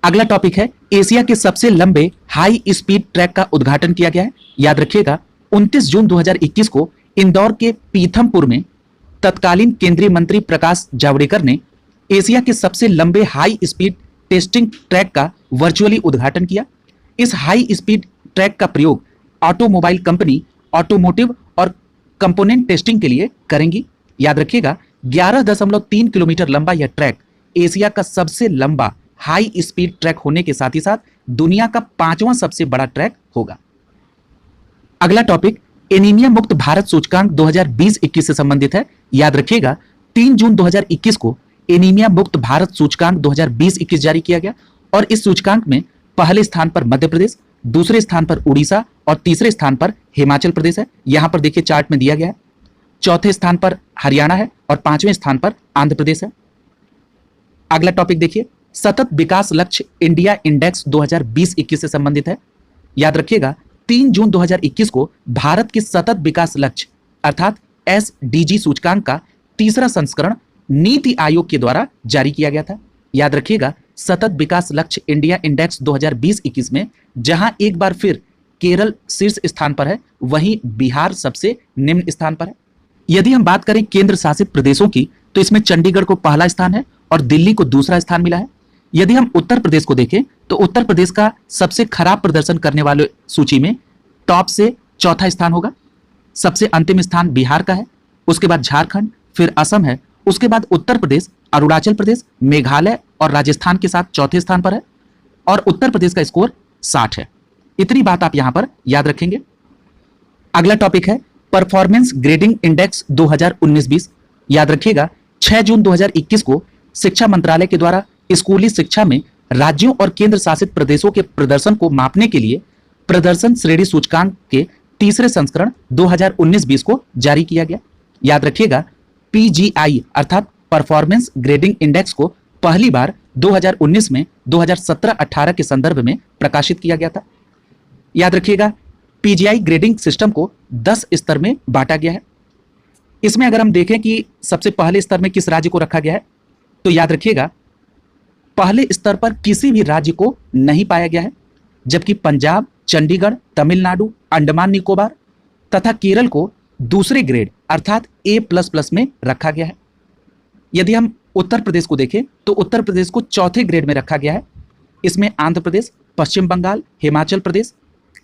अगला टॉपिक है एशिया के सबसे लंबे हाई स्पीड ट्रैक का उद्घाटन किया गया है। याद रखिएगा, 29 जून 2021 को इंदौर के पीथमपुर में तत्कालीन केंद्रीय मंत्री प्रकाश जावड़ेकर ने एशिया के सबसे लंबे हाई स्पीड टेस्टिंग ट्रैक का वर्चुअली उद्घाटन किया। इस हाई स्पीड ट्रैक का प्रयोग ऑटोमोबाइल कंपनी ऑटोमोटिव और कंपोनेंट टेस्टिंग के लिए करेंगी। याद रखिएगा, 11.3 किलोमीटर लंबा यह ट्रैक एशिया का सबसे लंबा हाई स्पीड ट्रैक होने के साथ ही साथ दुनिया का 5वां सबसे बड़ा ट्रैक होगा। अगला टॉपिक एनीमिया मुक्त भारत सूचकांक 2020-21 से संबंधित है। याद रखिएगा, 3 जून 2021 को एनीमिया मुक्त भारत सूचकांक 2020-21 जारी किया गया और इस सूचकांक में पहले स्थान पर मध्य प्रदेश, दूसरे स्थान पर उड़ीसा और तीसरे स्थान पर हिमाचल प्रदेश है। यहां पर देखिए चार्ट में दिया गया है। चौथे स्थान पर हरियाणा है और 5वें स्थान पर आंध्र प्रदेश है। अगला टॉपिक देखिए, सतत विकास लक्ष्य इंडिया इंडेक्स 2020-21 से संबंधित है। याद रखिएगा, 3 जून 2021 को भारत के सतत विकास लक्ष्य अर्थात SDG सूचकांक का तीसरा संस्करण नीति आयोग के द्वारा जारी किया गया था। याद रखिएगा, सतत विकास लक्ष्य इंडिया इंडेक्स 2020-21 में जहां एक बार फिर केरल शीर्ष स्थान पर है, वहीं बिहार सबसे निम्न स्थान पर है। यदि हम बात करें केंद्र शासित प्रदेशों की तो इसमें चंडीगढ़ को पहला स्थान है और दिल्ली को दूसरा स्थान मिला है। यदि हम उत्तर प्रदेश को देखें तो उत्तर प्रदेश का सबसे खराब प्रदर्शन करने वाले सूची में टॉप से चौथा स्थान होगा। सबसे अंतिम स्थान बिहार का है, उसके बाद झारखंड, फिर असम है, उसके बाद उत्तर प्रदेश, अरुणाचल प्रदेश, मेघालय और राजस्थान के साथ चौथे स्थान पर है और उत्तर प्रदेश का स्कोर 60 है। इतनी बात आप यहां पर याद रखेंगे। अगला टॉपिक है परफॉर्मेंस ग्रेडिंग इंडेक्स 2019-20। याद रखिएगा, 6 जून 2021 को शिक्षा मंत्रालय के द्वारा स्कूली शिक्षा में राज्यों और केंद्र शासित प्रदेशों के प्रदर्शन को मापने के लिए प्रदर्शन श्रेणी सूचकांक के तीसरे संस्करण 2019-20 को जारी किया गया। याद रखिएगा, PGI अर्थात परफॉर्मेंस ग्रेडिंग इंडेक्स को पहली बार 2019 में 2017-18 के संदर्भ में प्रकाशित किया गया था। याद रखिएगा, PGI ग्रेडिंग सिस्टम को 10 स्तर में बांटा गया है। इसमें अगर हम देखें कि सबसे पहले स्तर में किस राज्य को रखा गया है तो याद रखिएगा, पहले स्तर पर किसी भी राज्य को नहीं पाया गया है, जबकि पंजाब, चंडीगढ़, तमिलनाडु, अंडमान निकोबार तथा केरल को दूसरे ग्रेड अर्थात A++ में रखा गया है। यदि हम उत्तर प्रदेश को देखें तो उत्तर प्रदेश को चौथे ग्रेड में रखा गया है। इसमें आंध्र प्रदेश, पश्चिम बंगाल, हिमाचल प्रदेश,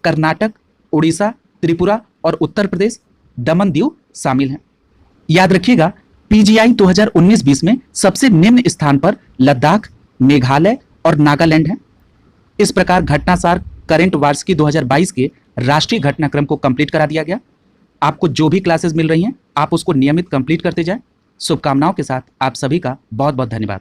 कर्नाटक, उड़ीसा, त्रिपुरा और उत्तर प्रदेश, दमन दीव शामिल हैं। याद रखिएगा, पीजीआई 2019-20 में सबसे निम्न स्थान पर लद्दाख, मेघालय और नागालैंड है। इस प्रकार घटनासार करंट वार्षिकी 2022 के राष्ट्रीय घटनाक्रम को कंप्लीट करा दिया गया। आपको जो भी क्लासेस मिल रही हैं, आप उसको नियमित कंप्लीट करते जाएं। शुभकामनाओं के साथ आप सभी का बहुत बहुत धन्यवाद।